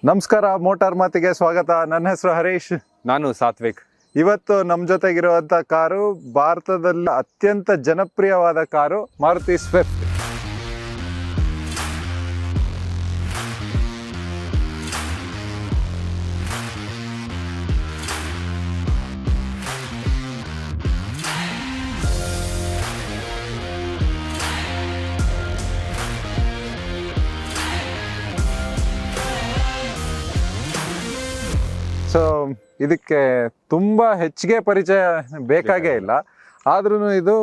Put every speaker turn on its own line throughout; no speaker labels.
ನಮಸ್ಕಾರ, ಮೋಟಾರ್ ಮಾತಿಗೆ ಸ್ವಾಗತ. ನನ್ನ ಹೆಸರು ಹರೀಶ್.
ನಾನು ಸಾತ್ವಿಕ್.
ಇವತ್ತು ನಮ್ಮ ಜೊತೆಗಿರುವಂತ ಕಾರು ಭಾರತದಲ್ಲಿ ಅತ್ಯಂತ ಜನಪ್ರಿಯವಾದ ಕಾರು ಮಾರುತಿ ಸ್ವಿಫ್ಟ್. ಸೊ ಇದಕ್ಕೆ ತುಂಬಾ ಹೆಚ್ಚಿಗೆ ಪರಿಚಯ ಬೇಕಾಗೇ ಇಲ್ಲ. ಆದ್ರೂ ಇದು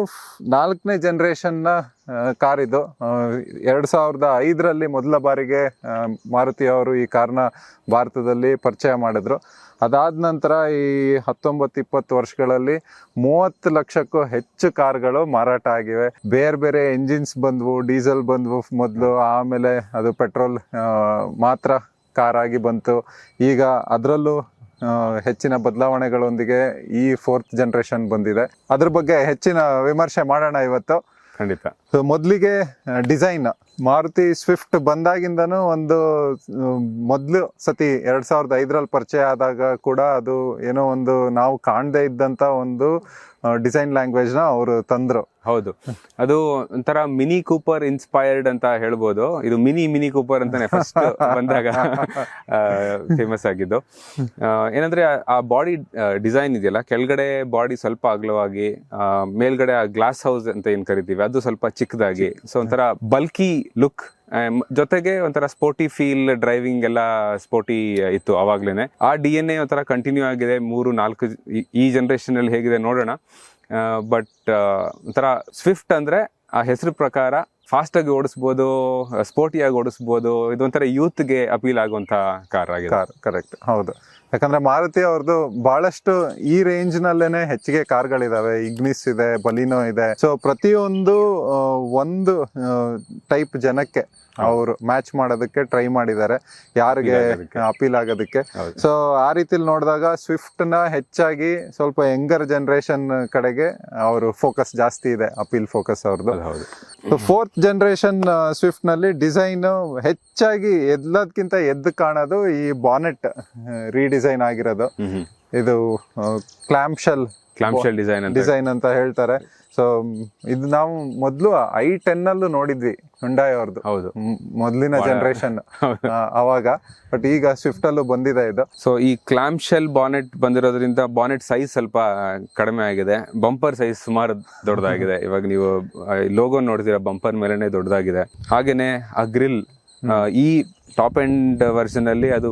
4ನೇ ಜನರೇಷನ್ನ ಕಾರ್. ಇದು 2005ರಲ್ಲಿ ಮೊದಲ ಬಾರಿಗೆ ಮಾರುತಿ ಅವರು ಈ ಕಾರ್ನ ಭಾರತದಲ್ಲಿ ಪರಿಚಯ ಮಾಡಿದ್ರು. ಅದಾದ ನಂತರ ಈ 19-20 ವರ್ಷಗಳಲ್ಲಿ 30 ಲಕ್ಷಕ್ಕೂ ಹೆಚ್ಚು ಕಾರ್ಗಳು ಮಾರಾಟ ಆಗಿವೆ. ಬೇರೆ ಬೇರೆ ಎಂಜಿನ್ಸ್ ಬಂದ್ವು, ಡೀಸೆಲ್ ಬಂದ್ವು ಮೊದಲು, ಆಮೇಲೆ ಅದು ಪೆಟ್ರೋಲ್ ಮಾತ್ರ ಕಾರ್ ಆಗಿ ಬಂತು. ಈಗ ಅದರಲ್ಲೂ ಹೆಚ್ಚಿನ ಬದಲಾವಣೆಗಳೊಂದಿಗೆ ಈ 4th ಜನರೇಷನ್ ಬಂದಿದೆ. ಅದ್ರ ಬಗ್ಗೆ ಹೆಚ್ಚಿನ ವಿಮರ್ಶೆ ಮಾಡೋಣ ಇವತ್ತು.
ಖಂಡಿತ.
ಸೊ ಮೊದಲಿಗೆ ಡಿಸೈನ್, ಮಾರುತಿ ಸ್ವಿಫ್ಟ್ ಬಂದಾಗಿಂದನೂ ಒಂದು ಮೊದಲು ಸತಿ 2005ರಲ್ಲಿ ಪರಿಚಯ ಆದಾಗ ಕೂಡ ಅದು ಏನೋ ಒಂದು ನಾವು ಕಾಣದೇ ಇದ್ದಂತ ಒಂದು ಡಿಸೈನ್ ಲ್ಯಾಂಗ್ವೇಜ್ ನ ಅವರು ತಂದ್ರು.
ಹೌದು, ಅದು ಒಂಥರ ಮಿನಿ ಕೂಪರ್ ಇನ್ಸ್ಪೈರ್ಡ್ ಅಂತ ಹೇಳ್ಬೋದು. ಇದು ಮಿನಿ ಕೂಪರ್ ಅಂತಾನೆ ಫಸ್ಟ್ ಬಂದಾಗ ಫೇಮಸ್ ಆಗಿದ್ದು. ಏನಂದ್ರೆ ಆ ಬಾಡಿ ಡಿಸೈನ್ ಇದೆಯಲ್ಲ, ಕೆಳಗಡೆ ಬಾಡಿ ಸ್ವಲ್ಪ ಅಗಲವಾಗಿ, ಮೇಲ್ಗಡೆ ಆ ಗ್ಲಾಸ್ ಹೌಸ್ ಅಂತ ಏನ್ ಕರಿತೀವಿ ಅದು ಸ್ವಲ್ಪ ಚಿಕ್ಕದಾಗಿ, ಸೊ ಒಂಥರ ಬಲ್ಕಿ ಲುಕ್, ಜೊತೆಗೆ ಒಂಥರ ಸ್ಪೋರ್ಟಿ ಫೀಲ್, ಡ್ರೈವಿಂಗ್ ಎಲ್ಲ ಸ್ಪೋರ್ಟಿ ಇತ್ತು ಅವಾಗ್ಲೇನೆ. ಆ DNA ಒಂಥರ ಕಂಟಿನ್ಯೂ ಆಗಿದೆ 3-4 ಈ ಜನರೇಷನ್ ಅಲ್ಲಿ ಹೇಗಿದೆ ನೋಡೋಣ. ಬಟ್ ಒಂಥರ ಸ್ವಿಫ್ಟ್ ಅಂದ್ರೆ ಆ ಹೆಸರು ಪ್ರಕಾರ ಫಾಸ್ಟ್ ಆಗಿ ಓಡಿಸ್ಬೋದು, ಸ್ಪೋರ್ಟಿಯಾಗಿ ಓಡಿಸ್ಬೋದು. ಇದೊಂಥರ ಯೂತ್ಗೆ ಅಪೀಲ್ ಆಗುವಂತ ಕಾರ್ ಆಗಿದೆ.
ಕರೆಕ್ಟ್, ಹೌದು. ಯಾಕಂದ್ರೆ ಮಾರುತಿ ಅವ್ರದ್ದು ಬಹಳಷ್ಟು ಈ ರೇಂಜ್ ನಲ್ಲೇನೆ ಹೆಚ್ಚಿಗೆ ಕಾರ್ಗಳಿದಾವೆ. ಇಗ್ನಿಸ್ ಇದೆ, ಬಲಿನೋ ಇದೆ. ಸೊ ಪ್ರತಿಯೊಂದು ಒಂದು ಟೈಪ್ ಜನಕ್ಕೆ ಅವರು ಮ್ಯಾಚ್ ಮಾಡೋದಕ್ಕೆ ಟ್ರೈ ಮಾಡಿದ್ದಾರೆ, ಯಾರಿಗೆ ಅಪೀಲ್ ಆಗೋದಕ್ಕೆ. ಸೊ ಆ ರೀತಿಲಿ ನೋಡಿದಾಗ ಸ್ವಿಫ್ಟ್ ನ ಹೆಚ್ಚಾಗಿ ಸ್ವಲ್ಪ ಯಂಗರ್ ಜನರೇಷನ್ ಕಡೆಗೆ ಅವರು ಫೋಕಸ್ ಜಾಸ್ತಿ ಇದೆ, ಅಪೀಲ್ ಫೋಕಸ್ ಅವ್ರದ್ದು. 4th ಜನರೇಷನ್ ಸ್ವಿಫ್ಟ್ ನಲ್ಲಿ ಡಿಸೈನ್ ಹೆಚ್ಚಾಗಿ ಎಲ್ಲದಕ್ಕಿಂತ ಎದ್ದು ಕಾಣೋದು ಈ ಬಾನೆಟ್ ರೀಡಿಸೈನ್ ಆಗಿರೋದು. ಇದು ಕ್ಲಾಂಪ್ ಶೆಲ್ ಡಿಸೈನ್ ಅಂತ ಹೇಳ್ತಾರೆ. ಸೊ ಇದು ನಾವು ಮೊದಲು i10 ಅಲ್ಲೂ ನೋಡಿದ್ವಿ ಹುಂಡಾಯ್ ಅವ್ರದ್ದು.
ಹೌದು,
ಮೊದಲಿನ ಜನರೇಷನ್ ಅವಾಗ. ಬಟ್ ಈಗ ಸ್ವಿಫ್ಟ್ ಅಲ್ಲೂ ಬಂದಿದೆ ಇದು.
ಸೊ ಈ ಕ್ಲಾಂಪ್ ಶೆಲ್ ಬಾನೆಟ್ ಬಂದಿರೋದ್ರಿಂದ ಬಾನೆಟ್ ಸೈಜ್ ಸ್ವಲ್ಪ ಕಡಿಮೆ ಆಗಿದೆ, ಬಂಪರ್ ಸೈಜ್ ಸುಮಾರು ದೊಡ್ಡದಾಗಿದೆ. ಇವಾಗ ನೀವು ಲೋಗೋ ನೋಡ್ತೀರಾ, ಬಂಪರ್ ಮೇಲೆನೆ ದೊಡ್ಡದಾಗಿದೆ. ಹಾಗೇನೆ ಆ ಗ್ರಿಲ್ ಈ ಟಾಪ್ ಎಂಡ್ ವರ್ಷನ್ ಅಲ್ಲಿ ಅದು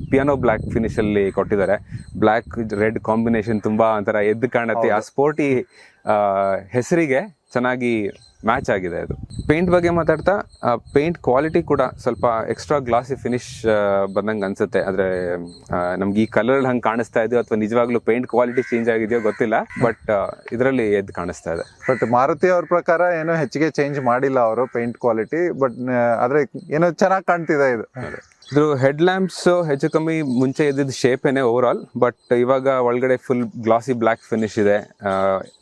ಪಿಯಾನೋ ಬ್ಲ್ಯಾಕ್ ಫಿನಿಶ್ ಅಲ್ಲಿ ಕೊಟ್ಟಿದ್ದಾರೆ. ಬ್ಲ್ಯಾಕ್ ರೆಡ್ ಕಾಂಬಿನೇಷನ್ ತುಂಬಾ ಒಂಥರ ಎದ್ದು ಕಾಣುತ್ತೆ. ಆ ಸ್ಪೋರ್ಟಿ ಹೆಸರಿಗೆ ಚೆನ್ನಾಗಿ ಮ್ಯಾಚ್ ಆಗಿದೆ. ಅದು ಪೇಂಟ್ ಬಗ್ಗೆ ಮಾತಾಡ್ತಾ, ಪೇಂಟ್ ಕ್ವಾಲಿಟಿ ಕೂಡ ಸ್ವಲ್ಪ ಎಕ್ಸ್ಟ್ರಾ ಗ್ಲಾಸಿ ಫಿನಿಶ್ ಬಂದಂಗೆ ಅನ್ಸುತ್ತೆ. ಆದ್ರೆ ನಮ್ಗೆ ಈ ಕಲರ್ ಹಂಗೆ ಕಾಣಿಸ್ತಾ ಇದೆಯೋ ಅಥವಾ ನಿಜವಾಗ್ಲೂ ಪೇಂಟ್ ಕ್ವಾಲಿಟಿ ಚೇಂಜ್ ಆಗಿದೆಯೋ ಗೊತ್ತಿಲ್ಲ. ಬಟ್ ಇದರಲ್ಲಿ ಎದ್ದು ಕಾಣಿಸ್ತಾ ಇದೆ.
ಬಟ್ ಮಾರುತಿ ಅವ್ರ ಪ್ರಕಾರ ಏನೋ ಹೆಚ್ಚಿಗೆ ಚೇಂಜ್ ಮಾಡಿಲ್ಲ ಅವರು ಪೇಂಟ್ ಕ್ವಾಲಿಟಿ. ಬಟ್ ಆದ್ರೆ ಏನೋ ಚೆನ್ನಾಗಿ ಕಾಣ್ತಿದೆ ಇದು.
ಇದು ಹೆಡ್ ಲ್ಯಾಂಪ್ಸ್ ಹೆಚ್ಚು ಕಮ್ಮಿ ಮುಂಚೆ ಇದ್ದಿದ್ದ ಶೇಪ್ ಏನೇ ಓವರ್ ಆಲ್. ಬಟ್ ಇವಾಗ ಒಳಗಡೆ ಫುಲ್ ಗ್ಲಾಸಿ ಬ್ಲ್ಯಾಕ್ ಫಿನಿಶ್ ಇದೆ.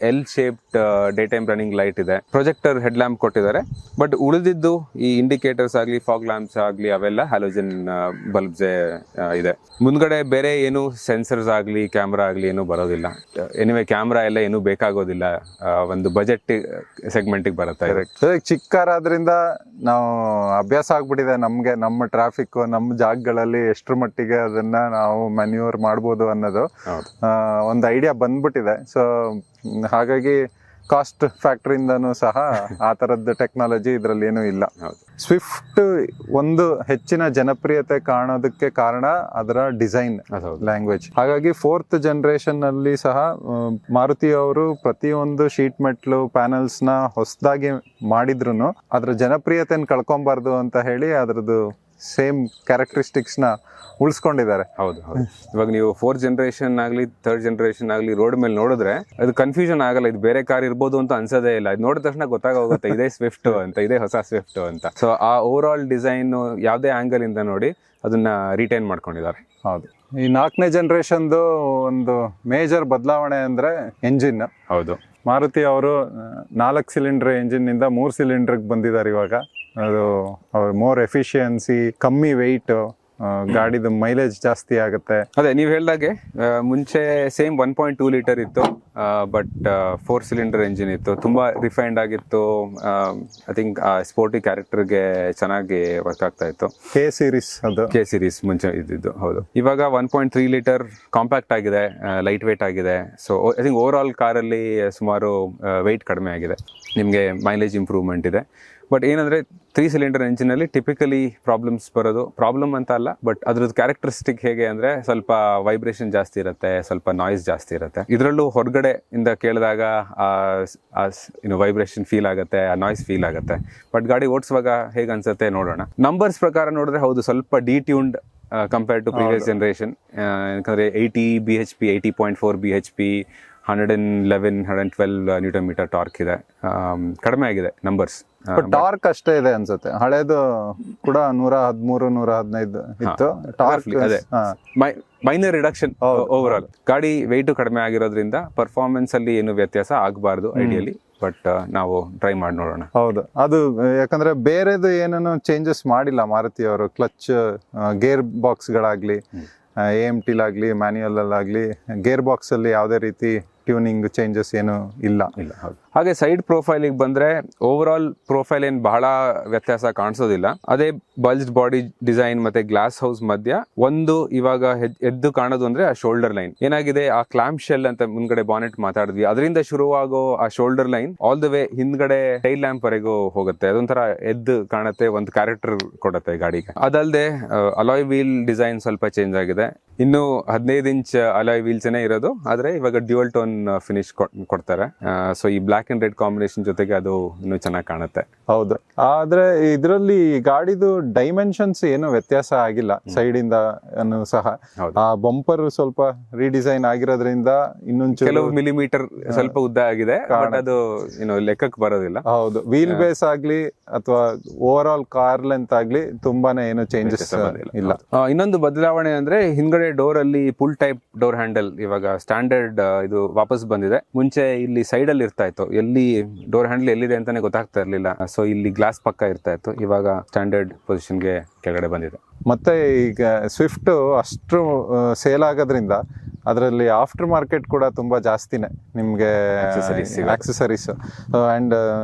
L shaped day time running light ಇದೆ. ಪ್ರೊಜೆಕ್ಟರ್ ಹೆಡ್ ಲ್ಯಾಂಪ್ ಕೊಟ್ಟಿದ್ದಾರೆ. ಬಟ್ ಉಳಿದಿದ್ದು ಈ ಇಂಡಿಕೇಟರ್ಸ್ ಆಗ್ಲಿ, ಫಾಗ್ ಲ್ಯಾಂಪ್ಸ್ ಆಗ್ಲಿ, ಅವೆಲ್ಲ ಹ್ಯಾಲೋಜನ್ ಬಲ್ಬ್ಸ್ ಇದೆ. ಮುಂದ್ಗಡೆ ಬೇರೆ ಏನು ಸೆನ್ಸರ್ಸ್ ಆಗ್ಲಿ, ಕ್ಯಾಮ್ರಾ ಆಗ್ಲಿ ಏನು ಬರೋದಿಲ್ಲ. ಎನಿವೆ ಕ್ಯಾಮ್ರಾ ಎಲ್ಲ ಏನು ಬೇಕಾಗೋದಿಲ್ಲ, ಒಂದು ಬಜೆಟ್ ಸೆಗ್ಮೆಂಟ್ಗೆ ಬರುತ್ತೆ.
ಚಿಕ್ಕ ಕಾರ್ ಆದ್ರಿಂದ ನಾವು ಅಭ್ಯಾಸ ಆಗ್ಬಿಟ್ಟಿದೆ ನಮ್ಗೆ, ನಮ್ಮ ಟ್ರಾಫಿಕ್, ನಮ್ಮ ಜಾಗಗಳಲ್ಲಿ ಎಷ್ಟರ ಮಟ್ಟಿಗೆ ಅದನ್ನ ನಾವು ಮ್ಯಾನ್ಯೂವರ್ ಮಾಡ್ಬೋದು ಅನ್ನೋದು ಒಂದು ಐಡಿಯಾ ಬಂದ್ಬಿಟ್ಟಿದೆ. ಸೊ ಹಾಗಾಗಿ ಕಾಸ್ಟ್ ಫ್ಯಾಕ್ಟರ್ ಇಂದನೂ ಸಹ ಆ ತರದ್ದು ಟೆಕ್ನಾಲಜಿ ಇದ್ರಲ್ಲಿ ಏನೂ ಇಲ್ಲ. ಸ್ವಿಫ್ಟ್ ಒಂದು ಹೆಚ್ಚಿನ ಜನಪ್ರಿಯತೆ ಕಾಣೋದಕ್ಕೆ ಕಾರಣ ಅದರ ಡಿಸೈನ್ ಲ್ಯಾಂಗ್ವೇಜ್. ಹಾಗಾಗಿ 4th ಜನರೇಷನ್ ಅಲ್ಲಿ ಸಹ ಮಾರುತಿ ಅವರು ಪ್ರತಿಯೊಂದು ಶೀಟ್ ಮೆಟ್ಲು ಪ್ಯಾನಲ್ಸ್ ನ ಹೊಸದಾಗಿ ಮಾಡಿದ್ರು ಅದ್ರ ಜನಪ್ರಿಯತೆನ ಕಳ್ಕೊಬಾರ್ದು ಅಂತ ಹೇಳಿ ಅದ್ರದ್ದು ಸೇಮ್ ಕ್ಯಾರೆಕ್ಟರಿಸ್ಟಿಕ್ಸ್ ನ ಉಳಿಸ್ಕೊಂಡಿದ್ದಾರೆ.
ಹೌದು. ಇವಾಗ ನೀವು 4th ಜನರೇಷನ್ ಆಗ್ಲಿ 3rd ಜನರೇಷನ್ ಆಗ್ಲಿ ರೋಡ್ ಮೇಲೆ ನೋಡಿದ್ರೆ ಅದು ಕನ್ಫ್ಯೂಷನ್ ಆಗಲ್ಲ, ಇದು ಬೇರೆ ಕಾರ್ ಇರ್ಬೋದು ಅಂತ ಅನ್ಸೋದೇ ಇಲ್ಲ. ಇದು ನೋಡಿದ ತಕ್ಷಣ ಗೊತ್ತಾಗೋಗುತ್ತೆ ಇದೇ ಸ್ವಿಫ್ಟ್ ಅಂತ, ಇದೇ ಹೊಸ ಸ್ವಿಫ್ಟ್ ಅಂತ. ಸೊ ಆ ಓವರ್ ಆಲ್ ಡಿಸೈನ್ ಯಾವುದೇ ಆಂಗಲ್ ಇಂದ ನೋಡಿ ಅದನ್ನ ರಿಟೈನ್ ಮಾಡ್ಕೊಂಡಿದ್ದಾರೆ.
ಹೌದು. ಈ 4ನೇ ಜನರೇಷನ್ದು ಒಂದು ಮೇಜರ್ ಬದಲಾವಣೆ ಅಂದ್ರೆ ಎಂಜಿನ್.
ಹೌದು,
ಮಾರುತಿ ಅವರು 4 ಸಿಲಿಂಡರ್ ಎಂಜಿನ್ ನಿಂದ 3 ಸಿಲಿಂಡರ್ಗೆ ಬಂದಿದ್ದಾರೆ ಇವಾಗ. ಅದು ಮೋರ್ ಎಫಿಷಿಯನ್ಸಿ, ಕಮ್ಮಿ ವೆಯ್ಟ್, ಗಾಡಿದು ಮೈಲೇಜ್ ಜಾಸ್ತಿ ಆಗುತ್ತೆ.
ಅದೇ ನೀವು ಹೇಳ್ದಾಗೆ ಮುಂಚೆ ಸೇಮ್ 1.2 ಲೀಟರ್ ಇತ್ತು, ಬಟ್ 4 ಸಿಲಿಂಡರ್ ಎಂಜಿನ್ ಇತ್ತು, ತುಂಬಾ ರಿಫೈನ್ಡ್ ಆಗಿತ್ತು. ಐ ಥಿಂಕ್ ಸ್ಪೋರ್ಟಿ ಕ್ಯಾರೆಕ್ಟರ್ಗೆ ಚೆನ್ನಾಗಿ ವರ್ಕ್ ಆಗ್ತಾ ಇತ್ತು.
ಕೆ ಸಿರೀಸ್
ಮುಂಚೆ ಇದ್ದಿದ್ದು. ಹೌದು, ಇವಾಗ 1.3 ಲೀಟರ್ ಕಾಂಪ್ಯಾಕ್ಟ್ ಆಗಿದೆ, ಲೈಟ್ ವೇಟ್ ಆಗಿದೆ. So I think over all ಕಾರಲ್ಲಿ ಸುಮಾರು ವೆಯ್ಟ್ ಕಡಿಮೆ ಆಗಿದೆ, ನಿಮಗೆ ಮೈಲೇಜ್ ಇಂಪ್ರೂವ್ಮೆಂಟ್ ಇದೆ. ಬಟ್ ಏನಂದರೆ 3 ಸಿಲಿಂಡರ್ ಎಂಜಿನಲ್ಲಿ ಟಿಪಿಕಲಿ ಪ್ರಾಬ್ಲಮ್ಸ್ ಬರೋದು, ಪ್ರಾಬ್ಲಮ್ ಅಂತ ಅಲ್ಲ, ಬಟ್ ಅದ್ರದ್ದು ಕ್ಯಾರೆಕ್ಟರಿಸ್ಟಿಕ್ ಹೇಗೆ ಅಂದರೆ ಸ್ವಲ್ಪ ವೈಬ್ರೇಷನ್ ಜಾಸ್ತಿ ಇರುತ್ತೆ, ಸ್ವಲ್ಪ ನಾಯ್ಸ್ ಜಾಸ್ತಿ ಇರುತ್ತೆ. ಇದರಲ್ಲೂ ಹೊರಗಡೆ ಇಂದ ಕೇಳಿದಾಗ ವೈಬ್ರೇಷನ್ ಫೀಲ್ ಆಗುತ್ತೆ, ಆ ನಾಯ್ಸ್ ಫೀಲ್ ಆಗುತ್ತೆ. ಬಟ್ ಗಾಡಿ ಓಡಿಸುವಾಗ ಹೇಗೆ ಅನ್ಸುತ್ತೆ ನೋಡೋಣ. ನಂಬರ್ಸ್ ಪ್ರಕಾರ ನೋಡಿದ್ರೆ ಹೌದು, ಸ್ವಲ್ಪ detuned compared to previous generation. ಯಾಕಂದರೆ 80 BHP, 80.4 BHP, 111-112 newton metre torque ಇದೆ. ಕಡಿಮೆ ಆಗಿದೆ ನಂಬರ್ಸ್.
ಟಾರ್ಕ್ ಅಷ್ಟೇ ಇದೆ ಅನ್ಸುತ್ತೆ. ಹಳೇದು ಕೂಡ 113-115 ಇತ್ತು ಟಾರ್ಕ್.
ಅದೇ ಮೈನರ್ ರಿಡಕ್ಷನ್ ಓವರ್ ಆಲ್. ಗಾಡಿ ವೆಯ್ಟು ಕಡಿಮೆ ಆಗಿರೋದ್ರಿಂದ ಪರ್ಫಾರ್ಮೆನ್ಸ್ ಅಲ್ಲಿ ಏನು ವ್ಯತ್ಯಾಸ ಆಗಬಾರ್ದು ಐಡಿಯಲಿ. ಬಟ್ ನಾವು ಟ್ರೈ ಮಾಡಿ ನೋಡೋಣ.
ಹೌದು, ಅದು ಯಾಕಂದ್ರೆ ಬೇರೆದು ಏನನ್ನು ಚೇಂಜಸ್ ಮಾಡಿಲ್ಲ ಮಾರುತಿ ಅವರು. ಕ್ಲಚ್, ಗೇರ್ ಬಾಕ್ಸ್ಗಳಾಗ್ಲಿ, AMT ಲಾಗ್ಲಿ, ಮ್ಯಾನ್ಯುಯಲ್ ಅಲ್ಲಾಗ್ಲಿ, ಗೇರ್ ಬಾಕ್ಸ್ ಅಲ್ಲಿ ಯಾವುದೇ ರೀತಿ ಟ್ಯೂನಿಂಗ್ ಚೇಂಜಸ್ ಏನು ಇಲ್ಲ.
ಹಾಗೆ ಸೈಡ್ ಪ್ರೊಫೈಲಿಗೆ ಬಂದ್ರೆ ಓವರ್ ಆಲ್ ಪ್ರೊಫೈಲ್ ಏನು ಬಹಳ ವ್ಯತ್ಯಾಸ ಕಾಣಿಸೋದಿಲ್ಲ. ಅದೇ ಬಲ್ಜ್ಡ್ ಬಾಡಿ ಡಿಸೈನ್ ಮತ್ತೆ ಗ್ಲಾಸ್ ಹೌಸ್ ಮಧ್ಯ ಒಂದು ಇವಾಗ ಎದ್ದು ಕಾಣೋದು ಅಂದ್ರೆ ಆ ಶೋಲ್ಡರ್ ಲೈನ್ ಏನಾಗಿದೆ. ಆ ಕ್ಲಾಂಪ್ ಶೆಲ್ ಅಂತ ಮುಂದ್ಗಡೆ ಬಾನೆಟ್ ಮಾತಾಡಿದ್ವಿ, ಅದರಿಂದ ಶುರುವಾಗೋ ಆ shoulder line all the way ಹಿಂದ್ಗಡೆ ಟೈಲ್ ಲ್ಯಾಂಪ್ ವರೆಗೂ ಹೋಗುತ್ತೆ. ಅದೊಂಥರ ಎದ್ದು ಕಾಣುತ್ತೆ, ಒಂದು ಕ್ಯಾರೆಕ್ಟರ್ ಕೊಡುತ್ತೆ ಗಾಡಿಗೆ. ಅದಲ್ಲದೆ ಅಲಾಯ್ ವೀಲ್ ಡಿಸೈನ್ ಸ್ವಲ್ಪ ಚೇಂಜ್ ಆಗಿದೆ. ಇನ್ನು 15 ಇಂಚ್ ಅಲಾಯ್ ವೀಲ್ಸ್ ಏನೇ ಇರೋದು, ಆದ್ರೆ ಇವಾಗ ಡ್ಯೂಯಲ್ ಟೋನ್ ಫಿನಿಶ್ ಕೊಡ್ತಾರೆ. ಸೊ ಈ ಬ್ಲಾಕ್ ಅಂಡ್ ರೆಡ್ ಕಾಂಬಿನೇಷನ್ ಜೊತೆಗೆ ಅದು ಇನ್ನೂ ಚೆನ್ನಾಗಿ ಕಾಣುತ್ತೆ.
ಹೌದು, ಆದ್ರೆ ಇದರಲ್ಲಿ ಗಾಡಿದು ಡೈಮೆನ್ಷನ್ಸ್ ಏನು ವ್ಯತ್ಯಾಸ ಆಗಿಲ್ಲ ಸೈಡ್ ಇಂದ ಸಹ. ಆ ಬಂಪರ್ ಸ್ವಲ್ಪ ರೀಡಿಸೈನ್ ಆಗಿರೋದ್ರಿಂದ ಇನ್ನೊಂದು
ಕೆಲವು ಮಿಲಿಮೀಟರ್ ಸ್ವಲ್ಪ ಉದ್ದ ಆಗಿದೆ, ಬಟ್ ಅದು ಲೆಕ್ಕಕ್ಕೆ ಬರೋದಿಲ್ಲ.
ಹೌದು, ವೀಲ್ ಬೇಸ್ ಆಗ್ಲಿ ಅಥವಾ ಓವರ್ ಆಲ್ ಕಾರ್ ಲೆಂತ್ ಆಗ್ಲಿ ತುಂಬಾನೇ ಏನು ಚೇಂಜಸ್ ಇಲ್ಲ.
ಇನ್ನೊಂದು ಬದಲಾವಣೆ ಅಂದ್ರೆ ಹಿಂದ್ಗಡೆ ಡೋರ್ ಅಲ್ಲಿ ಫುಲ್ ಟೈಪ್ ಡೋರ್ ಹ್ಯಾಂಡಲ್ ಇವಾಗ ಸ್ಟ್ಯಾಂಡರ್ಡ್ ಇದು ವಾಪಸ್ ಬಂದಿದೆ. ಮುಂಚೆ ಇಲ್ಲಿ ಸೈಡ್ ಅಲ್ಲಿ ಇರ್ತಾ ಇತ್ತು, ಎಲ್ಲಿ ಡೋರ್ ಹ್ಯಾಂಡಲ್ ಎಲ್ಲಿದೆ ಅಂತಾನೆ ಗೊತ್ತಾಗ್ತಾ ಇರ್ಲಿಲ್ಲ. ಸೊ ಇಲ್ಲಿ ಗ್ಲಾಸ್ ಪಕ್ಕ ಇರ್ತಾ ಇತ್ತು, ಇವಾಗ ಸ್ಟ್ಯಾಂಡರ್ಡ್ ಪೊಸಿಷನ್ಗೆ ಕೆಳಗಡೆ ಬಂದಿದೆ.
ಮತ್ತೆ ಈಗ ಸ್ವಿಫ್ಟ್ ಅಷ್ಟು ಸೇಲ್ ಆಗೋದ್ರಿಂದ ಅದರಲ್ಲಿ ಆಫ್ಟರ್ ಮಾರ್ಕೆಟ್ ಕೂಡ ತುಂಬಾ ಜಾಸ್ತಿನೇ ನಿಮ್ಗೆ ಆಕ್ಸೆಸರೀಸ್. ಅಂಡ್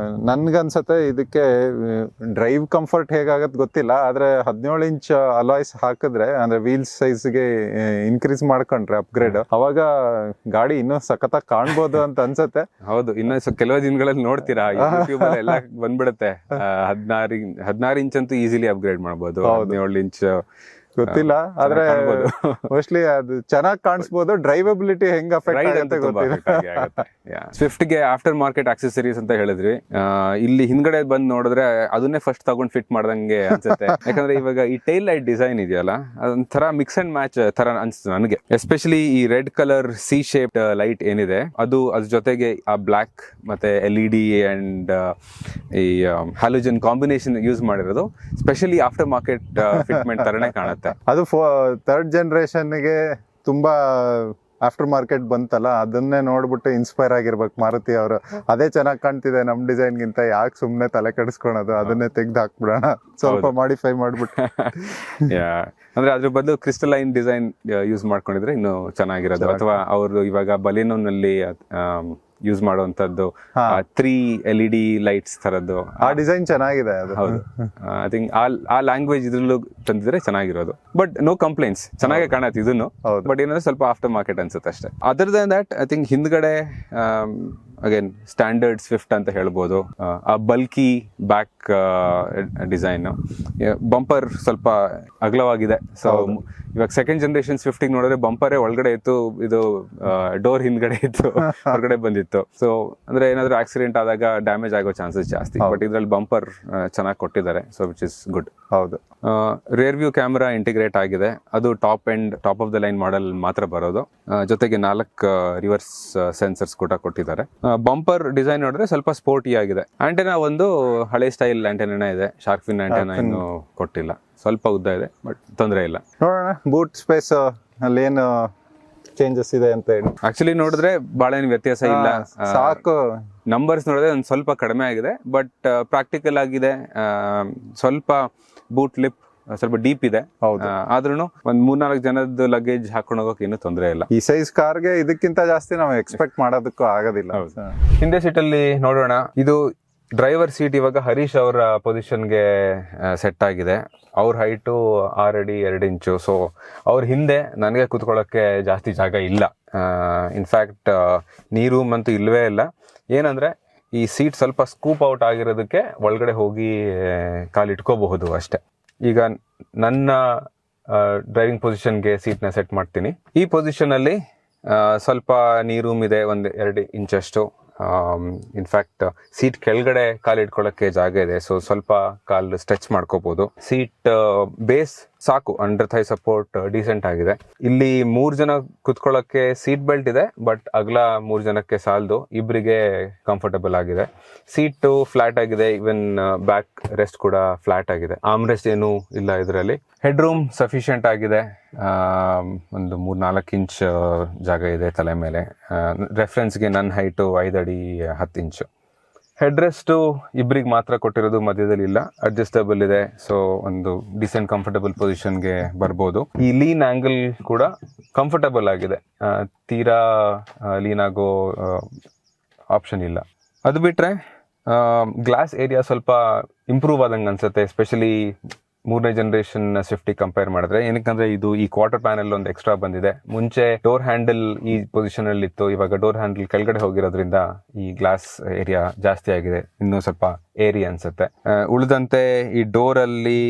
ನನ್ಗನ್ಸತ್ತೆ ಇದಕ್ಕೆ ಡ್ರೈವ್ ಕಂಫರ್ಟ್ ಹೇಗಾಗತ್ತೆ ಗೊತ್ತಿಲ್ಲ, ಆದ್ರೆ 17 ಇಂಚ್ ಅಲಾಯ್ಸ್ ಹಾಕಿದ್ರೆ ಅಂದ್ರೆ ವೀಲ್ಸ್ ಸೈಜ್ಗೆ ಇನ್ಕ್ರೀಸ್ ಮಾಡ್ಕೊಂಡ್ರೆ ಅಪ್ಗ್ರೇಡ್, ಅವಾಗ ಗಾಡಿ ಇನ್ನೂ ಸಖತ್ತಾಗಿ ಕಾಣ್ಬೋದು ಅಂತ ಅನ್ಸತ್ತೆ.
ಹೌದು, ಇನ್ನು ಕೆಲವು ದಿನಗಳಲ್ಲಿ ನೋಡ್ತೀರಾ ಯೂಟ್ಯೂಬ್ ಎಲ್ಲ ಬಂದ್ಬಿಡುತ್ತೆ. 16 ಇಂಚ್ ಅಂತೂ ಈಸಿಲಿ ಅಪ್ಗ್ರೇಡ್ ಮಾಡ್ಬೋದು. 17 ಇಂಚ್
ಗೊತ್ತಿಲ್ಲ, ಆದ್ರೆ ಮೋಸ್ಟ್ಲಿ ಅದು ಚೆನ್ನಾಗಿ ಕಾಣಿಸ್ಬೋದು. ಡ್ರೈವಬಿಲಿಟಿ ಹೆಂಗ್ ಅಫೆಕ್ಟ್ ಆಗುತ್ತೆ ಗೊತ್ತಿಲ್ಲ.
ಸ್ವಿಫ್ಟ್ ಗೆ ಆಫ್ಟರ್ ಮಾರ್ಕೆಟ್ ಆಕ್ಸೆಸರೀಸ್ ಅಂತ ಹೇಳಿದ್ವಿ. ಇಲ್ಲಿ ಹಿಂದ್ಗಡೆ ಬಂದ್ ನೋಡಿದ್ರೆ ಅದನ್ನೇ ಫಸ್ಟ್ ತಗೊಂಡ್ ಫಿಟ್ ಮಾಡ್ದಂಗೆ ಅನ್ಸುತ್ತೆ. ಯಾಕಂದ್ರೆ ಇವಾಗ ಈ ಟೈಲ್ ಲೈಟ್ ಡಿಸೈನ್ ಇದೆಯಲ್ಲ, ಅದೊಂಥರ ಮಿಕ್ಸ್ ಅಂಡ್ ಮ್ಯಾಚ್ ತರ ಅನ್ಸುತ್ತೆ ನನಗೆ. ಎಸ್ಪೆಷಲಿ ಈ red colour C shape light ಏನಿದೆ, ಅದು ಅದ್ರ ಜೊತೆಗೆ ಆ ಬ್ಲಾಕ್ ಮತ್ತೆ LED ಅಂಡ್ ಈ ಹ್ಯಾಲೋಜನ್ ಕಾಂಬಿನೇಷನ್ ಯೂಸ್ ಮಾಡಿರೋದು ಸ್ಪೆಷಲಿ ಆಫ್ಟರ್ ಮಾರ್ಕೆಟ್ ಫಿಟ್ಮೆಂಟ್ ತರನೇ ಕಾಣುತ್ತೆ.
ಅದು 3rd ಜನರೇಷನ್ಗೆ ತುಂಬಾ ಆಫ್ಟರ್ ಮಾರ್ಕೆಟ್ ಬಂತಲ್ಲ, ಅದನ್ನೇ ನೋಡ್ಬಿಟ್ಟು ಇನ್ಸ್ಪೈರ್ ಆಗಿರ್ಬೇಕು ಮಾರುತಿ ಅವರು. ಅದೇ ಚೆನ್ನಾಗಿ ಕಾಣ್ತಿದೆ ನಮ್ ಡಿಸೈನ್ ಗಿಂತ, ಯಾಕೆ ಸುಮ್ನೆ ತಲೆ ಕೆಡಿಸ್ಕೊಳೋದು, ಅದನ್ನೇ ತೆಗ್ದು ಹಾಕ್ಬಿಡೋಣ, ಸ್ವಲ್ಪ ಮಾಡಿಫೈ ಮಾಡ್ಬಿಟ್ಟು.
ಅಂದ್ರೆ ಅದ್ರ ಬದಲು ಕ್ರಿಸ್ಟಲೈನ್ ಡಿಸೈನ್ ಯೂಸ್ ಮಾಡ್ಕೊಂಡಿದ್ರೆ ಇನ್ನು ಚೆನ್ನಾಗಿರೋದು. ಅಥವಾ ಅವರು ಇವಾಗ ಬಲಿನೋನಲ್ಲಿ ಯೂಸ್ ಮಾಡುವಂತದ್ದು 3 LED ಲೈಟ್ಸ್ ತರದ್ದು,
ಆ ಡಿಸೈನ್ ಚೆನ್ನಾಗಿದೆ ಅದು.
ಹೌದು, ಐ ಥಿಂಕ್ ಆ ಲ್ಯಾಂಗ್ವೇಜ್ ಇದ್ರಲ್ಲೂ ತಂದಿದ್ರೆ ಚೆನ್ನಾಗಿರೋದು. ಬಟ್ ನೋ ಕಂಪ್ಲೇಂಟ್ಸ್, ಚೆನ್ನಾಗೇ ಕಾಣತ್ತೆ ಇದನ್ನು. ಬಟ್ ಏನಂದ್ರೆ ಸ್ವಲ್ಪ ಆಫ್ಟರ್ ಮಾರ್ಕೆಟ್ ಅನ್ಸುತ್ತೆ ಅಷ್ಟೇ. Other than that I think ಹಿಂದ್ಗಡೆ ಅಗೇನ್ ಸ್ಟ್ಯಾಂಡರ್ಡ್ ಸ್ವಿಫ್ಟ್ ಅಂತ ಹೇಳ್ಬೋದು. ಆ ಬಲ್ಕಿ ಬ್ಯಾಕ್ ಡಿಸೈನ್, ಬಂಪರ್ ಸ್ವಲ್ಪ ಅಗಲವಾಗಿದೆ. ಸೊ ಇವಾಗ 2nd ಜನರೇಷನ್ ಸ್ವಿಫ್ಟ್ ನೋಡಿದ್ರೆ ಬಂಪರೇ ಒಳಗಡೆ ಇತ್ತು, ಇದು ಡೋರ್ ಹಿಂದ್ಗಡೆ ಇತ್ತು, ಹೊರಗಡೆ ಬಂದಿತ್ತು. ಸೊ ಅಂದ್ರೆ ಏನಾದ್ರು ಆಕ್ಸಿಡೆಂಟ್ ಆದಾಗ ಡ್ಯಾಮೇಜ್ ಆಗೋ ಚಾನ್ಸಸ್ ಜಾಸ್ತಿ. ಬಟ್ ಇದ್ರಲ್ಲಿ ಬಂಪರ್ ಚೆನ್ನಾಗಿ ಕೊಟ್ಟಿದ್ದಾರೆ, ಸೊ ವಿಚ್ ಇಸ್ ಗುಡ್.
ಹೌದು,
ರೇರ್ ವ್ಯೂ ಕ್ಯಾಮೆರಾ ಇಂಟಿಗ್ರೇಟ್ ಆಗಿದೆ. ಅದು top of the line model ಮಾತ್ರ ಬರೋದು. ಜೊತೆಗೆ 4 ರಿವರ್ಸ್ ಸೆನ್ಸರ್ಸ್ ಕೂಡ ಕೊಟ್ಟಿದ್ದಾರೆ. ಬಂಪರ್ ಡಿಸೈನ್ ನೋಡಿದ್ರೆ ಸ್ವಲ್ಪ ಸ್ಪೋರ್ಟಿ ಆಗಿದೆ. ಆಂಟೆನಾ ಒಂದು ಹಳೆ ಸ್ಟೈಲ್ ಆಂಟೆನಾ ಇದೆ, ಶಾರ್ಕ್ ಫಿನ್ ಆಂಟೆನಾ ಇನ್ನು ಕೊಟ್ಟಿಲ್ಲ. ಸ್ವಲ್ಪ ಉದ್ದ ಇದೆ, ಬಟ್ ತೊಂದರೆ ಇಲ್ಲ.
ನೋಡೋಣ ಬೂಟ್ ಸ್ಪೇಸ್ ಅಲ್ಲಿ ಏನು ಚೇಂಜಸ್ ಇದೆ ಅಂತ ಹೇಳಿ.
ಆಕ್ಚುಲಿ ನೋಡಿದ್ರೆ ಬಹಳ ಏನು ವ್ಯತ್ಯಾಸ ಇಲ್ಲ,
ಸಾಕು.
ನಂಬರ್ಸ್ ನೋಡಿದ್ರೆ ಒಂದು ಸ್ವಲ್ಪ ಕಡಿಮೆ ಆಗಿದೆ, ಬಟ್ ಪ್ರಾಕ್ಟಿಕಲ್ ಆಗಿದೆ. ಸ್ವಲ್ಪ ಬೂಟ್ ಲಿಪ್ ಸ್ವಲ್ಪ ಡೀಪ್ ಇದೆ.
ಹೌದು.
ಆದ್ರೂ ಒಂದ್ 3-4 ಜನದ ಲಗೇಜ್ ಹಾಕೊಂಡು ಹೋಗೋಕೆ ಏನು ತೊಂದರೆ ಇಲ್ಲ.
ಈ ಸೈಜ್ ಕಾರ್ಗೆ ಇದಕ್ಕಿಂತ ಜಾಸ್ತಿ ನಾವು ಎಕ್ಸ್ಪೆಕ್ಟ್ ಮಾಡೋದಕ್ಕೂ ಆಗೋದಿಲ್ಲ.
ಹಿಂದೆ ಸೀಟಲ್ಲಿ ನೋಡೋಣ. ಇದು ಡ್ರೈವರ್ ಸೀಟ್ ಇವಾಗ ಹರೀಶ್ ಅವರ ಪೊಸಿಷನ್ಗೆ ಸೆಟ್ ಆಗಿದೆ. ಅವ್ರ ಹೈಟು 6 ಅಡಿ 2 ಇಂಚು. ಸೊ ಅವ್ರ ಹಿಂದೆ ನನಗೆ ಕೂತ್ಕೊಳ್ಳೋಕ್ಕೆ ಜಾಸ್ತಿ ಜಾಗ ಇಲ್ಲ. ಇನ್ಫ್ಯಾಕ್ಟ್ ನೀ ರೂಮ್ ಅಂತೂ ಇಲ್ಲವೇ ಇಲ್ಲ. ಏನಂದ್ರೆ ಈ ಸೀಟ್ ಸ್ವಲ್ಪ ಸ್ಕೂಪ್ ಔಟ್ ಆಗಿರೋದಕ್ಕೆ ಒಳಗಡೆ ಹೋಗಿ ಕಾಲಿಟ್ಕೋಬಹುದು ಅಷ್ಟೆ. ಈಗ ನನ್ನ ಡ್ರೈವಿಂಗ್ ಪೊಸಿಷನ್ಗೆ ಸೀಟ್ನ ಸೆಟ್ ಮಾಡ್ತೀನಿ. ಈ ಪೊಸಿಷನಲ್ಲಿ ಸ್ವಲ್ಪ ನೀ ರೂಮ್ ಇದೆ, 1-2 ಇಂಚಷ್ಟು. ಇನ್ಫ್ಯಾಕ್ಟ್ ಸೀಟ್ ಕೆಳಗಡೆ ಕಾಲು ಇಟ್ಕೊಳ್ಳೋಕ್ಕೆ ಜಾಗ ಇದೆ. ಸೊ ಸ್ವಲ್ಪ ಕಾಲು ಸ್ಟ್ರೆಚ್ ಮಾಡ್ಕೋಬಹುದು. ಸೀಟ್ ಬೇಸ್ ಸಾಕು, ಅಂಡರ್ ಥೈ ಸಪೋರ್ಟ್ ಡೀಸೆಂಟ್ ಆಗಿದೆ. ಇಲ್ಲಿ 3 ಜನ ಕುತ್ಕೊಳ್ಳೋಕ್ಕೆ ಸೀಟ್ ಬೆಲ್ಟ್ ಇದೆ, ಬಟ್ ಅಗಲ 3 ಜನಕ್ಕೆ ಸಾಲದು. ಇಬ್ಬರಿಗೆ ಕಂಫರ್ಟಬಲ್ ಆಗಿದೆ. ಸೀಟು ಫ್ಲಾಟ್ ಆಗಿದೆ, ಇವನ್ ಬ್ಯಾಕ್ ರೆಸ್ಟ್ ಕೂಡ ಫ್ಲಾಟ್ ಆಗಿದೆ. ಆರ್ಮ್ ರೆಸ್ಟ್ ಏನೂ ಇಲ್ಲ ಇದರಲ್ಲಿ. ಹೆಡ್ ರೂಮ್ ಸಫಿಷಿಯಂಟ್ ಆಗಿದೆ. ಒಂದು 3-4 ಇಂಚ್ ಜಾಗ ಇದೆ ತಲೆ ಮೇಲೆ. ರೆಫರೆನ್ಸ್ಗೆ ನನ್ನ ಹೈಟು 5 ಅಡಿ 10 ಇಂಚು. ಹೆಡ್ ರೆಸ್ಟು ಇಬ್ಬರಿಗೆ ಮಾತ್ರ ಕೊಟ್ಟಿರೋದು, ಮಧ್ಯದಲ್ಲಿ ಇಲ್ಲ. ಅಡ್ಜಸ್ಟಬಲ್ ಇದೆ. ಸೊ ಒಂದು ಡಿಸೆಂಟ್ ಕಂಫರ್ಟಬಲ್ ಪೊಸಿಷನ್ಗೆ ಬರ್ಬೋದು. ಈ ಲೀನ್ ಆಂಗಲ್ ಕೂಡ ಕಂಫರ್ಟಬಲ್ ಆಗಿದೆ. ತೀರಾ ಲೀನ್ ಆಗೋ ಆಪ್ಷನ್ ಇಲ್ಲ. ಅದು ಬಿಟ್ಟರೆ ಗ್ಲಾಸ್ ಏರಿಯಾ ಸ್ವಲ್ಪ ಇಂಪ್ರೂವ್ ಆದಂಗೆ ಅನ್ಸುತ್ತೆ, ಎಸ್ಪೆಷಲಿ 3ನೇ ಜನರೇಷನ್ ಸ್ವಿಫ್ಟಿ ಕಂಪೇರ್ ಮಾಡಿದ್ರೆ. ಏನಕ್ಕಂದ್ರೆ ಇದು ಈ ಕ್ವಾರ್ಟರ್ ಪ್ಯಾನೆಲ್ ಒಂದು ಎಕ್ಸ್ಟ್ರಾ ಬಂದಿದೆ. ಮುಂಚೆ ಡೋರ್ ಹ್ಯಾಂಡಲ್ ಈ ಪೊಸಿಷನ್ ಅಲ್ಲಿ ಇತ್ತು, ಇವಾಗ ಡೋರ್ ಹ್ಯಾಂಡಲ್ ಕೆಳಗಡೆ ಹೋಗಿರೋದ್ರಿಂದ ಈ ಗ್ಲಾಸ್ ಏರಿಯಾ ಜಾಸ್ತಿ ಆಗಿದೆ. ಇನ್ನೂ ಸ್ವಲ್ಪ ಏರಿ ಅನ್ಸುತ್ತೆ. ಉಳಿದಂತೆ ಈ ಡೋರ್ ಅಲ್ಲಿ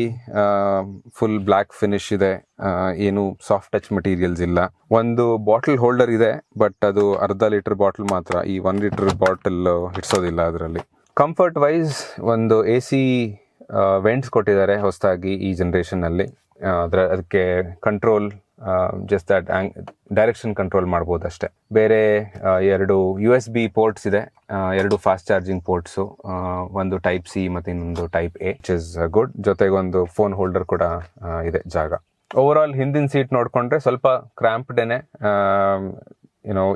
ಫುಲ್ ಬ್ಲ್ಯಾಕ್ ಫಿನಿಶ್ ಇದೆ. ಏನು ಸಾಫ್ಟ್ ಟಚ್ ಮೆಟೀರಿಯಲ್ಸ್ ಇಲ್ಲ. ಒಂದು ಬಾಟಲ್ ಹೋಲ್ಡರ್ ಇದೆ, ಬಟ್ ಅದು ಅರ್ಧ ಲೀಟರ್ ಬಾಟಲ್ ಮಾತ್ರ. ಈ 1 ಲೀಟರ್ ಬಾಟಲ್ ಇಡ್ಸೋದಿಲ್ಲ ಅದರಲ್ಲಿ. ಕಂಫರ್ಟ್ ವೈಸ್ ಒಂದು AC ವೆಂಟ್ಸ್ ಕೊಟ್ಟಿದ್ದಾರೆ ಹೊಸದಾಗಿ ಈ ಜನರೇಷನ್ ಅಲ್ಲಿ. ಅದಕ್ಕೆ control just that direction control ಮಾಡ್ಬೋದು ಅಷ್ಟೇ. ಬೇರೆ 2 USB ಪೋರ್ಟ್ಸ್ ಇದೆ, 2 ಫಾಸ್ಟ್ ಚಾರ್ಜಿಂಗ್ ಪೋರ್ಟ್ಸು. ಒಂದು ಟೈಪ್ C ಮತ್ತು ಇನ್ನೊಂದು type A, which is good. ಜೊತೆಗೆ ಒಂದು ಫೋನ್ ಹೋಲ್ಡರ್ ಕೂಡ ಇದೆ ಜಾಗ. ಓವರ್ ಆಲ್ ಹಿಂದಿನ ಸೀಟ್ ನೋಡ್ಕೊಂಡ್ರೆ ಸ್ವಲ್ಪ ಕ್ರ್ಯಾಂಪ್ಡೇನೆ.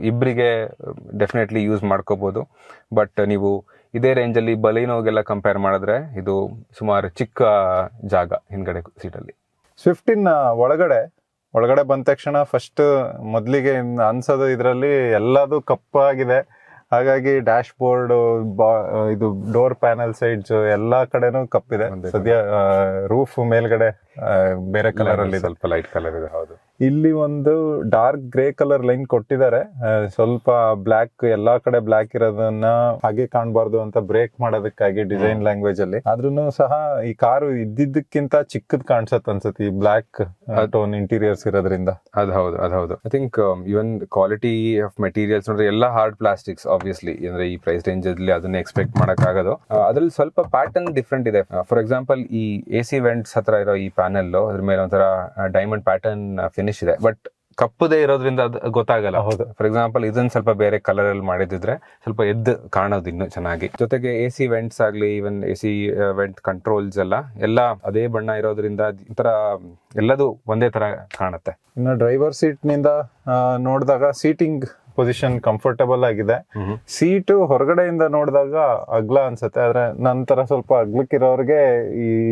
ಇಬ್ಬರಿಗೆ ಡೆಫಿನೆಟ್ಲಿ ಯೂಸ್ ಮಾಡ್ಕೋಬೋದು. ಬಟ್ ನೀವು ಇದೇ ರೇಂಜಲ್ಲಿ ಬಲೀನೋಗೆಲ್ಲ ಕಂಪೇರ್ ಮಾಡಿದ್ರೆ ಇದು ಸುಮಾರು ಚಿಕ್ಕ ಜಾಗ ಹಿಂದ್ಗಡೆ ಸೀಟಲ್ಲಿ.
ಸ್ವಿಫ್ಟಿನ ಒಳಗಡೆ ಬಂದ ತಕ್ಷಣ ಫಸ್ಟ್ ಮೊದಲಿಗೆ ಅನ್ಸೋದು ಇದರಲ್ಲಿ ಎಲ್ಲದು ಕಪ್ಪಾಗಿದೆ. ಹಾಗಾಗಿ ಡ್ಯಾಶ್ ಬೋರ್ಡ್, ಇದು ಡೋರ್ ಪ್ಯಾನಲ್ ಸೈಡ್ಸ್ ಎಲ್ಲಾ ಕಡೆನೂ ಕಪ್ಪಿದೆ. ಸದ್ಯ ರೂಫ್ ಮೇಲ್ಗಡೆ ಬೇರೆ ಕಲರ್ ಅಲ್ಲಿ
ಸ್ವಲ್ಪ ಲೈಟ್ ಕಲರ್ ಇದೆ. ಹೌದು.
ಇಲ್ಲಿ ಒಂದು ಡಾರ್ಕ್ ಗ್ರೇ ಕಲರ್ ಲೈನ್ ಕೊಟ್ಟಿದ್ದಾರೆ. ಸ್ವಲ್ಪ ಬ್ಲ್ಯಾಕ್, ಎಲ್ಲಾ ಕಡೆ ಬ್ಲ್ಯಾಕ್ ಇರೋದನ್ನ ಹಾಗೆ ಕಾಣಬಾರ್ದು ಅಂತ ಬ್ರೇಕ್ ಮಾಡೋದಕ್ಕಾಗಿ ಡಿಸೈನ್ ಲ್ಯಾಂಗ್ವೇಜ್ ಅಲ್ಲಿ. ಆದ್ರೂ ಸಹ ಈ ಕಾರು ಇದ್ದಿದ್ದಕ್ಕಿಂತ ಚಿಕ್ಕದ್ ಕಾಣಿಸತ್ ಅನ್ಸುತ್ತೆ ಈ ಬ್ಲ್ಯಾಕ್ ಟೋನ್ ಇಂಟೀರಿಯರ್ಸ್ ಇರೋದ್ರಿಂದ.
ಅದು ಹೌದು. I think even quality of materials ನೋಡ್ರೆ ಎಲ್ಲ ಹಾರ್ಡ್ ಪ್ಲಾಸ್ಟಿಕ್ಸ್. ಆಬ್ವಿಯಸ್ಲಿ ಅಂದ್ರೆ ಈ ಪ್ರೈಸ್ ರೇಂಜ್ ಅಲ್ಲಿ ಅದನ್ನ ಎಕ್ಸ್ಪೆಕ್ಟ್ ಮಾಡಕ್ ಆಗೋದು. ಅದ್ರಲ್ಲಿ ಸ್ವಲ್ಪ ಪ್ಯಾಟರ್ನ್ ಡಿಫ್ರೆಂಟ್ ಇದೆ. ಫಾರ್ ಎಕ್ಸಾಂಪಲ್ ಈ AC ವೆಂಟ್ಸ್ ಹತ್ರ ಇರೋ ಈ ಪ್ಯಾನೆಲ್, ಅದ್ರ ಮೇಲೆ ಒಂಥರ ಡೈಮಂಡ್ ಪ್ಯಾಟರ್ನ್ ಫಿನಿಶ್ ಇದೆ. ಬಟ್ ಕಪ್ಪದೇ ಇರೋದ್ರಿಂದ ಅದು ಗೊತ್ತಾಗಲ್ಲ. ಹೌದು. ಫಾರ್ ಎಕ್ಸಾಂಪಲ್ ಇದನ್ನ ಸ್ವಲ್ಪ ಬೇರೆ ಕಲರ್ ಅಲ್ಲಿ ಮಾಡಿದ್ರೆ ಸ್ವಲ್ಪ ಎದ್ದು ಕಾಣೋದು ಇನ್ನು ಚೆನ್ನಾಗಿ. ಜೊತೆಗೆ AC ವೆಂಟ್ಸ್ ಆಗ್ಲಿ, ಇವನ್ AC ವೆಂಟ್ ಕಂಟ್ರೋಲ್ಸ್ ಎಲ್ಲ ಅದೇ ಬಣ್ಣ ಇರೋದ್ರಿಂದ ಒಂಥರ ಎಲ್ಲದೂ ಒಂದೇ ತರ ಕಾಣುತ್ತೆ.
ಇನ್ನು ಡ್ರೈವರ್ ಸೀಟ್ ನಿಂದ ನೋಡಿದಾಗ ಸೀಟಿಂಗ್ ಪೊಸಿಷನ್ ಕಂಫರ್ಟಬಲ್ ಆಗಿದೆ. ಸೀಟು ಹೊರಗಡೆಯಿಂದ ನೋಡಿದಾಗ ಅಗ್ಲ ಅನ್ಸುತ್ತೆ, ಆದ್ರೆ ನಂತರ ಸ್ವಲ್ಪ ಅಗ್ಲಕ್ಕಿರೋರ್ಗೆ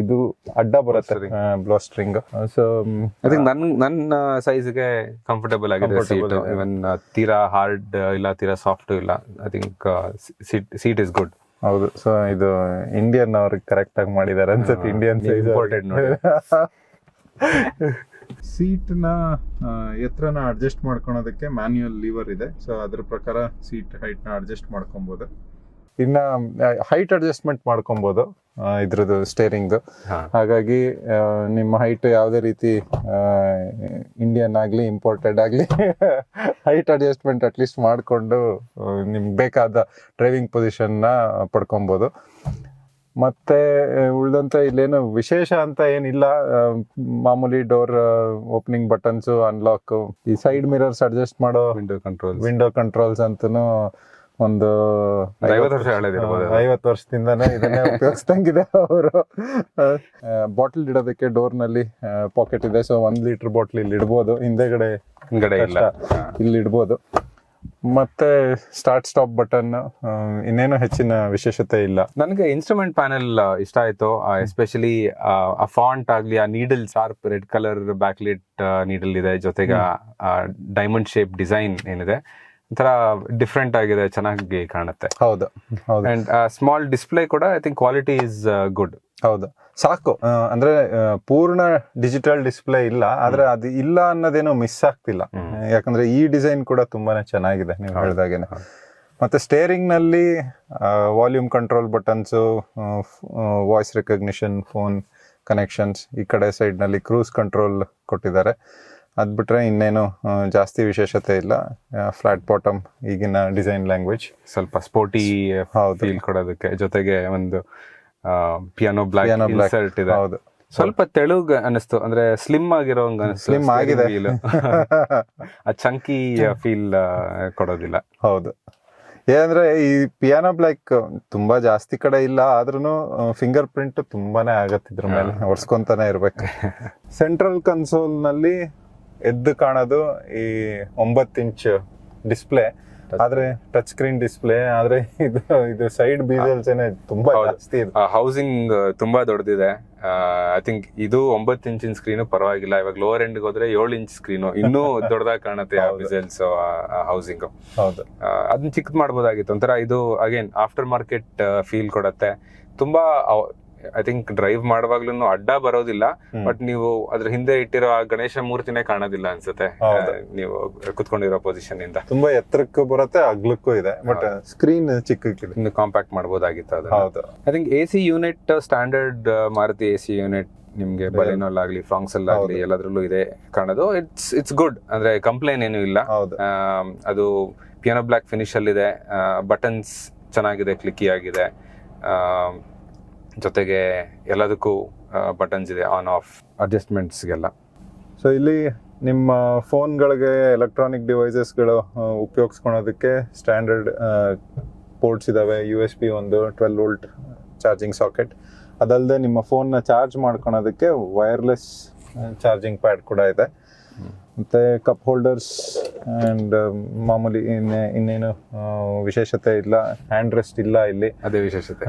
ಇದು ಅಡ್ಡ ಬರುತ್ತೆ ಬ್ಲೋಸ್ಟ್ರಿಂಗ್. ಸೊ
ನನ್ನ ಸೈಜ್ಗೆ ಕಂಫರ್ಟಬಲ್ ಆಗಿದೆ ಸೀಟ್. ಇವನ್ ತೀರಾ ಹಾರ್ಡ್ ಇಲ್ಲ, ತೀರಾ ಸಾಫ್ಟ್ ಇಲ್ಲ. I think seat is good.
ಹೌದು. ಸೊ ಇದು ಇಂಡಿಯನ್ ಅವ್ರಿಗೆ ಕರೆಕ್ಟ್ ಆಗಿ ಮಾಡಿದ್ದಾರೆ ಅನ್ಸುತ್ತೆ. ಇಂಡಿಯನ್ ಸೈಜ್
ಇಂಪಾರ್ಟೆಂಟ್ ನೋಡಿ.
ಸೀಟ್ನ ಎತ್ತರನ ಅಡ್ಜಸ್ಟ್ ಮಾಡ್ಕೊಳೋದಕ್ಕೆ ಮ್ಯಾನ್ಯುಯಲ್ ಲೀವರ್ ಇದೆ. ಸೊ ಅದ್ರ ಪ್ರಕಾರ ಸೀಟ್ ಹೈಟ್ನ ಅಡ್ಜಸ್ಟ್ ಮಾಡ್ಕೊಬೋದು. ಇನ್ನ ಹೈಟ್ ಅಡ್ಜಸ್ಟ್ಮೆಂಟ್ ಮಾಡ್ಕೊಬೋದು ಇದ್ರದ್ದು ಸ್ಟೇರಿಂಗ್. ಹಾಗಾಗಿ ನಿಮ್ಮ ಹೈಟ್ ಯಾವುದೇ ರೀತಿ ಇಂಡಿಯನ್ ಆಗಲಿ ಇಂಪೋರ್ಟೆಡ್ ಆಗಲಿ ಹೈಟ್ ಅಡ್ಜಸ್ಟ್ಮೆಂಟ್ ಅಟ್ಲೀಸ್ಟ್ ಮಾಡಿಕೊಂಡು ನಿಮ್ಗೆ ಬೇಕಾದ ಡ್ರೈವಿಂಗ್ ಪೊಸಿಷನ್ನ ಪಡ್ಕೊಬೋದು. ಮತ್ತೆ ಉಳಿದಂತೆ ಇಲ್ಲೇನು ವಿಶೇಷ ಅಂತ ಏನಿಲ್ಲ. ಮಾಮೂಲಿ ಡೋರ್ ಓಪನಿಂಗ್ ಬಟನ್ಸ್, ಅನ್ಲಾಕ್, ಈ ಸೈಡ್ ಮಿರರ್ಸ್ ಅಡ್ಜಸ್ಟ್ ಮಾಡೋ ವಿಂಡೋ ಕಂಟ್ರೋಲ್ಸ್ ಅಂತೂ ಒಂದು 50 ವರ್ಷದಿಂದಾನೇ ಇದನ್ನೇ ಉಪಯೋಗಿಸ್ದಂಗಿದೆ ಅವರು. ಬಾಟಲ್ ಇಡೋದಕ್ಕೆ ಡೋರ್ ನಲ್ಲಿ ಪಾಕೆಟ್ ಇದೆ. ಸೊ 1 ಲೀಟರ್ ಬಾಟಲ್ ಇಲ್ಲಿ ಇಡ್ಬೋದು. ಹಿಂದೆಗಡೆ
ಇಲ್ಲ,
ಇಲ್ಲಿ ಇಡ್ಬೋದು. ಮತ್ತೆ ಸ್ಟಾರ್ಟ್ ಸ್ಟಾಪ್ ಬಟನ್, ಇನ್ನೇನು ಹೆಚ್ಚಿನ ವಿಶೇಷತೆ ಇಲ್ಲ.
ನನಗೆ ಇನ್ಸ್ಟ್ರೂಮೆಂಟ್ ಪ್ಯಾನೆಲ್ ಇಷ್ಟ ಆಯ್ತು, ಎಸ್ಪೆಷಲಿ ಆ ಫಾಂಟ್ ಆಗ್ಲಿ, ಆ needle sharp red colour backlit needle ಇದೆ, ಜೊತೆಗೆ ಡೈಮಂಡ್ ಶೇಪ್ ಡಿಸೈನ್ ಏನಿದೆ ಒಂಥರ ಡಿಫ್ರೆಂಟ್ ಆಗಿದೆ, ಚೆನ್ನಾಗಿ ಕಾಣುತ್ತೆ.
ಹೌದು ಹೌದು.
ಅಂಡ್ ಸ್ಮಾಲ್ ಡಿಸ್ಪ್ಲೇ ಕೂಡ I think quality is good.
ಹೌದು, ಸಾಕು. ಅಂದ್ರೆ ಪೂರ್ಣ ಡಿಜಿಟಲ್ ಡಿಸ್ಪ್ಲೇ ಇಲ್ಲ, ಆದ್ರೆ ಅದು ಇಲ್ಲ ಅನ್ನೋದೇನೋ ಮಿಸ್ ಆಗ್ತಿಲ್ಲ. ಯಾಕಂದ್ರೆ ಈ ಡಿಸೈನ್ ಕೂಡ ತುಂಬಾನೇ ಚೆನ್ನಾಗಿದೆ ನೀವು ಹೇಳಿದಾಗೇನೆ. ಮತ್ತೆ ಸ್ಟೇರಿಂಗ್ ನಲ್ಲಿ volume control buttons, voice recognition, phone connections, ಈ ಕಡೆ ಸೈಡ್ ನಲ್ಲಿ ಕ್ರೂಸ್ ಕಂಟ್ರೋಲ್ ಕೊಟ್ಟಿದ್ದಾರೆ. ಅದ್ ಬಿಟ್ರೆ ಇನ್ನೇನು ಜಾಸ್ತಿ ವಿಶೇಷತೆ ಇಲ್ಲ. ಫ್ಲಾಟ್ ಬಾಟಮ್, ಈಗಿನ ಡಿಸೈನ್ ಲ್ಯಾಂಗ್ವೇಜ್,
ಸ್ವಲ್ಪ ಸ್ಪೋರ್ಟಿ ಫೀಲ್ ಕೊಡೋದಕ್ಕೆ, ಜೊತೆಗೆ ಒಂದು ಪಿಯಾನೋ ಬ್ಲಾಕ್ ಇನ್ಸರ್ಟ್ ಇದೆ.
ಹೌದು,
ಸ್ವಲ್ಪ ತೆಳುಗ್ ಅನಿಸ್ತು, ಅಂದ್ರೆ ಸ್ಲಿಮ್ ಆಗಿರೋ
ಸ್ಲಿಮ್ ಆಗಿದೆ,
ಆ ಚಂಕಿ ಫೀಲ್ ಕೊಡೋದಿಲ್ಲ.
ಹೌದು, ಏನಂದ್ರೆ ಈ ಪಿಯಾನೋ ಬ್ಲಾಕ್ ತುಂಬಾ ಜಾಸ್ತಿ ಕಡೆ ಇಲ್ಲ, ಆದ್ರೂ ಫಿಂಗರ್ ಪ್ರಿಂಟ್ ತುಂಬಾನೇ ಆಗತ್ತೆ ಇದ್ರ ಮೇಲೆ, ಒರ್ಸ್ಕೊಂತಾನೆ ಇರ್ಬೇಕು. ಸೆಂಟ್ರಲ್ ಕನ್ಸೋಲ್ ನಲ್ಲಿ ಎದ್ದು ಕಾಣೋದು ಈ 9 ಇಂಚ್ ಡಿಸ್ಪ್ಲೇ, ಆದ್ರೆ ಟಚ್ ಸ್ಕ್ರೀನ್ ಡಿಸ್ಪ್ಲೇ, ಆದ್ರೆ ಇದು ಸೈಡ್ ಬೀಸಲ್ಸ್ ಏನೇ ತುಂಬಾ ಜಾಸ್ತಿ ಇದೆ.
ಹೌಸಿಂಗ್ ತುಂಬಾ ದೊಡ್ಡದಿದೆ. ಐ ಥಿಂಕ್ ಇದು 9 ಇಂಚಿನ ಸ್ಕ್ರೀನ್ ಪರವಾಗಿಲ್ಲ. ಇವಾಗ ಲೋವರ್ ಎಂಡ್ ಹೋದ್ರೆ 7 ಇಂಚ್ ಸ್ಕ್ರೀನ್ ಇನ್ನೂ ದೊಡ್ಡದಾಗಿ ಕಾಣುತ್ತೆ ಆ ಬಿಸಲ್ಸ್ ಹೌಸಿಂಗ್.
ಹೌದು,
ಅದನ್ನ ಚಿಕ್ಕದ್ ಮಾಡ್ಬೋದಾಗಿತ್ತು. ಒಂಥರ ಇದು ಅಗೇನ್ ಆಫ್ಟರ್ ಮಾರ್ಕೆಟ್ ಫೀಲ್ ಕೊಡತ್ತೆ. ತುಂಬಾ ಐ ಥಿಂಕ್ ಡ್ರೈವ್ ಮಾಡುವಾಗ್ಲೂ ಅಡ್ಡ ಬರೋದಿಲ್ಲ, ಬಟ್ ನೀವು ಅದ್ರ ಹಿಂದೆ ಇಟ್ಟಿರೋ ಆ ಗಣೇಶ ಮೂರ್ತಿನೇ ಕಾಣೋದಿಲ್ಲ ಅನ್ಸುತ್ತೆ ನೀವು ಕುತ್ಕೊಂಡಿರೋ ಪೊಸಿಷನ್ ಇಂದ.
ತುಂಬಾ ಎತ್ತರಕ್ಕೂ ಬರುತ್ತೆ, ಅಗ್ಲಕ್ಕೂ ಇದೆ, ಬಟ್ ಸ್ಕ್ರೀನ್ ಚಿಕ್ಕಕ್ಕಿದೆ,
ಇನ್ನು ಕಾಂಪ್ಯಾಕ್ಟ್ ಮಾಡ್ಬೋದಾಗಿತ್ತು ಅದು.
ಹೌದು,
I think AC unit standard Maruti AC unit ನಿಮ್ಗೆ ಬಲೆನೋಲ್ ಆಗ್ಲಿ, ಫ್ರಾಂಕ್ಸ್ ಆಗ್ಲಿ, ಎಲ್ಲದ್ರಲ್ಲೂ ಇದೆ ಕಾಣೋದು. ಇಟ್ಸ್ ಗುಡ್, ಅಂದ್ರೆ ಕಂಪ್ಲೇನ್ ಏನು ಇಲ್ಲ. ಅದು ಪಿಯಾನೋ ಬ್ಲಾಕ್ ಫಿನಿಶ್ ಅಲ್ಲಿ ಇದೆ, ಬಟನ್ಸ್ ಚೆನ್ನಾಗಿದೆ, ಕ್ಲಿಕ್ಕಿ ಆಗಿದೆ, ಜೊತೆಗೆ ಎಲ್ಲದಕ್ಕೂ ಬಟನ್ಸ್ ಇದೆ, ಆನ್ ಆಫ್ ಅಡ್ಜಸ್ಟ್ಮೆಂಟ್ಸ್ಗೆಲ್ಲ.
ಸೊ ಇಲ್ಲಿ ನಿಮ್ಮ ಫೋನ್ಗಳಿಗೆ, ಎಲೆಕ್ಟ್ರಾನಿಕ್ ಡಿವೈಸಸ್ಗಳು ಉಪಯೋಗಿಸ್ಕೊಳೋದಕ್ಕೆ ಸ್ಟ್ಯಾಂಡರ್ಡ್ ಪೋರ್ಟ್ಸ್ ಇದಾವೆ. USB ಒಂದು 12 ವೋಲ್ಟ್ ಚಾರ್ಜಿಂಗ್ ಸಾಕೆಟ್, ಅದಲ್ಲದೆ ನಿಮ್ಮ ಫೋನ್ನ ಚಾರ್ಜ್ ಮಾಡ್ಕೊಳೋದಕ್ಕೆ ವೈರ್ಲೆಸ್ ಚಾರ್ಜಿಂಗ್ ಪ್ಯಾಡ್ ಕೂಡ ಇದೆ. ಮತ್ತೆ ಕಪ್ ಹೋಲ್ಡರ್ಸ್ ಅಂಡ್ ಮಾಮೂಲಿ ಇನ್ನೇನು ವಿಶೇಷತೆ ಇಲ್ಲ. ಹ್ಯಾಂಡ್ ರೆಸ್ಟ್ ಇಲ್ಲ ಇಲ್ಲಿ,
ಅದೇ ವಿಶೇಷತೆ.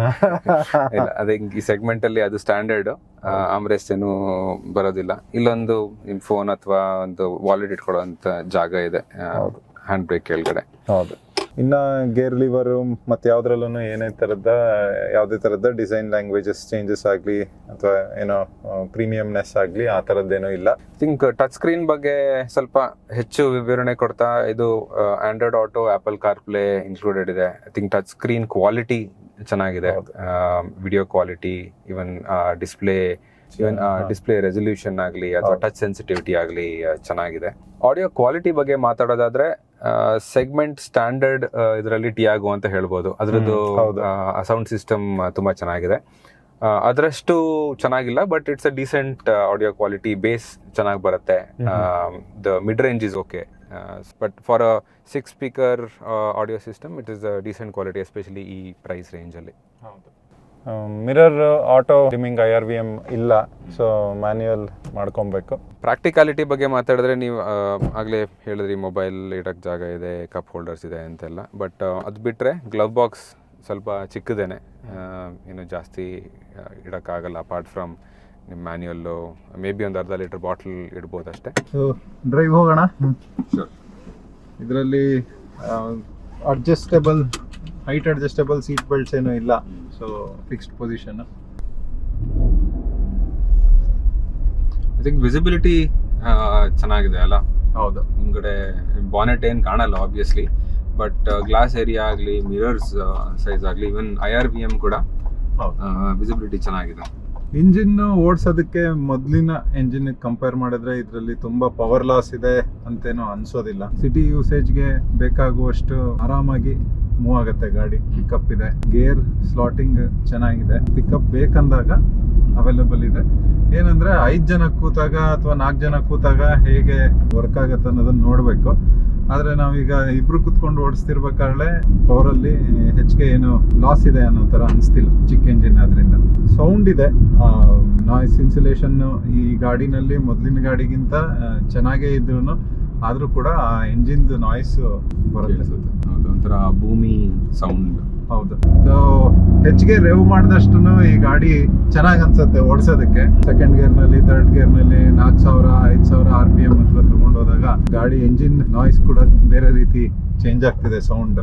ಇಲ್ಲ, ಅದೇ ಈ ಸೆಗ್ಮೆಂಟ್ ಅಲ್ಲಿ ಅದು ಸ್ಟ್ಯಾಂಡರ್ಡ್. ಆಮ್ರೆಸ್ಟ್ ಏನು ಬರೋದಿಲ್ಲ. ಇಲ್ಲೊಂದು ನಿಮ್ ಫೋನ್ ಅಥವಾ ಒಂದು ವಾಲೆಟ್ ಇಟ್ಕೊಳ್ಳುವಂತ ಜಾಗ ಇದೆ ಹ್ಯಾಂಡ್ ಬ್ರೇಕ್ ಕೆಳಗಡೆ.
ಹೌದು, ಇನ್ನ ಗೇರ್ ಲಿವರ್ ಮತ್ತೆ ಯಾವ್ದ್ರಲ್ಲೂ ಯಾವುದೇ ತರದ ಡಿಸೈನ್ ಲ್ಯಾಂಗ್ವೇಜಸ್ ಚೇಂಜಸ್ ಆಗ್ಲಿ ಅಥವಾ ಏನೋ ಪ್ರೀಮಿಯಂನೆಸ್ ಆಗ್ಲಿ ಆ ತರದ್ದೇನೋ ಇಲ್ಲ.
ಥಿಂಕ್ ಟಚ್ ಸ್ಕ್ರೀನ್ ಬಗ್ಗೆ ಸ್ವಲ್ಪ ಹೆಚ್ಚು ವಿವರಣೆ ಕೊಡ್ತಾ, ಇದು Android auto, Apple CarPlay included ಇದೆ. I think touch screen quality ಚೆನ್ನಾಗಿದೆ, video quality, even display resolution ಆಗಲಿ ಅಥವಾ ಟಚ್ ಸೆನ್ಸಿಟಿವಿಟಿ ಆಗಲಿ ಚೆನ್ನಾಗಿದೆ. ಆಡಿಯೋ ಕ್ವಾಲಿಟಿ ಬಗ್ಗೆ ಮಾತಾಡೋದಾದ್ರೆ ಸೆಗ್ಮೆಂಟ್ ಸ್ಟ್ಯಾಂಡರ್ಡ್ ಇದರಲ್ಲಿ ಟಿಯಾಗೋ ಅಂತ ಹೇಳ್ಬೋದು. ಅದರದ್ದು ಸೌಂಡ್ ಸಿಸ್ಟಮ್ ತುಂಬಾ ಚೆನ್ನಾಗಿದೆ. ಅದರಷ್ಟು ಚೆನ್ನಾಗಿಲ್ಲ, but it's a decent audio quality. Bass ಚೆನ್ನಾಗಿ ಬರುತ್ತೆ. The mid range is okay, but for a 6 speaker audio system it is a decent quality, especially ಈ ಪ್ರೈಸ್ ರೇಂಜ್ ಅಲ್ಲಿ.
ಮಿರರ್ ಆಟೋ ಡಿಮ್ಮಿಂಗ್ IRVM ಇಲ್ಲ, so manual ಮಾಡ್ಕೊಬೇಕು.
Practicality ಬಗ್ಗೆ ಮಾತಾಡಿದ್ರೆ ನೀವು ಆಗಲೇ ಹೇಳಿದ್ರಿ, ಮೊಬೈಲ್ ಇಡಕ್ಕೆ ಜಾಗ ಇದೆ, ಕಪ್ ಹೋಲ್ಡರ್ಸ್ ಇದೆ ಅಂತೆಲ್ಲ. ಬಟ್ ಅದು ಬಿಟ್ಟರೆ ಗ್ಲವ್ ಬಾಕ್ಸ್ ಸ್ವಲ್ಪ ಚಿಕ್ಕದೇನೆ, ಏನು ಜಾಸ್ತಿ ಇಡೋಕ್ಕಾಗಲ್ಲ. ಅಪಾರ್ಟ್ ಫ್ರಮ್ ನಿಮ್ಮ ಮ್ಯಾನ್ಯುಯಲ್ಲು, ಮೇ ಬಿ ಒಂದು ಅರ್ಧ ಲೀಟರ್ ಬಾಟ್ಲ್ ಇಡ್ಬೋದು ಅಷ್ಟೇ.
ಡ್ರೈವ್ ಹೋಗೋಣ. ಇದರಲ್ಲಿ ಹೈಟ್ ಅಡ್ಜಸ್ಟೇಬಲ್ ಸೀಟ್ ಬೆಲ್ಟ್ಸ್ ಏನೂ ಇಲ್ಲ, so fixed position.
I think visibility ಚೆನ್ನಾಗಿದೆ ಅಲ್ಲ.
ಹೌದು,
ಮುಂದ್ಗಡೆ ಬಾನೆಟ್ ಏನು ಕಾಣಲ್ಲ ಆಬ್ವಿಯಸ್ಲಿ, ಬಟ್ ಗ್ಲಾಸ್ ಏರಿಯಾ ಆಗಲಿ, ಮಿರರ್ಸ್ ಸೈಜ್ ಆಗಲಿ, ಇವನ್ IRVM ಕೂಡ ವಿಸಿಬಿಲಿಟಿ ಚೆನ್ನಾಗಿದೆ.
ಇಂಜಿನ್ ಓಡಿಸೋದಕ್ಕೆ ಮೊದಲಿನ ಇಂಜಿನ್ ಕಂಪೇರ್ ಮಾಡಿದ್ರೆ ಇದರಲ್ಲಿ ತುಂಬಾ ಪವರ್ ಲಾಸ್ ಇದೆ ಅಂತೇನೋ ಅನ್ಸೋದಿಲ್ಲ. ಸಿಟಿ ಯೂಸೇಜ್ಗೆ ಬೇಕಾಗುವಷ್ಟು ಆರಾಮಾಗಿ ಮೂವ್ ಆಗುತ್ತೆ ಗಾಡಿ. ಪಿಕಪ್ ಇದೆ, ಗೇರ್ ಸ್ಲಾಟಿಂಗ್ ಚೆನ್ನಾಗಿದೆ, ಪಿಕಪ್ ಬೇಕಂದಾಗ ಅವೈಲೇಬಲ್ ಇದೆ. ಏನಂದ್ರೆ 5 ಜನ ಕೂತಾಗ ಅಥವಾ 4 ಜನ ಕೂತಾಗ ಹೇಗೆ ವರ್ಕ್ ಆಗತ್ತೆ ಅನ್ನೋದನ್ನ ನೋಡ್ಬೇಕು. ಆದ್ರೆ ನಾವೀಗ ಇಬ್ರು ಕುತ್ಕೊಂಡು ಓಡಿಸ್ತಿರ್ಬೇಕಾದ್ರೆ ಪವರಲ್ಲಿ ಹೆಚ್ಚಿಗೆ ಏನು ಲಾಸ್ ಇದೆ ಅನ್ನೋ ತರ ಅನಿಸ್ತಿಲ್ಲ, ಚಿಕ್ಕ ಎಂಜಿನ್ ಆದ್ರಿಂದ. ಸೌಂಡ್ ಇದೆ, ನಾಯ್ಸ್ ಇನ್ಸುಲೇಷನ್ ಈ ಗಾಡಿನಲ್ಲಿ ಮೊದಲಿನ ಗಾಡಿಗಿಂತ ಚೆನ್ನಾಗೇ ಇದ್ರೂ ಆದ್ರೂ ಕೂಡ ಆ ಎಂಜಿನ್ದು ನಾಯ್ಸ್ ಬರುತ್ತೆ.
ಕೇಳಿಸುತ್ತೆ. ಹೌದು, ಒಂಥರ ಭೂಮಿ ಸೌಂಡ್.
ಹೌದು. ಸೊ ಹೆಚ್ಚಿಗೆ ರೇವ್ ಮಾಡಿದಷ್ಟು ಈ ಗಾಡಿ ಚೆನ್ನಾಗಿ ಅನ್ಸುತ್ತೆ ಓಡಿಸೋದಕ್ಕೆ. ಸೆಕೆಂಡ್ ಗೇರ್ ನಲ್ಲಿ, ಥರ್ಡ್ ಗೇರ್ ನಲ್ಲಿ 4000 5000 RPM ಹತ್ರ ತಗೊಂಡು ಹೋದಾಗ ಗಾಡಿ ಎಂಜಿನ್ ನಾಯ್ಸ್ ಕೂಡ ಬೇರೆ ರೀತಿ ಚೇಂಜ್ ಆಗ್ತಿದೆ ಸೌಂಡ್.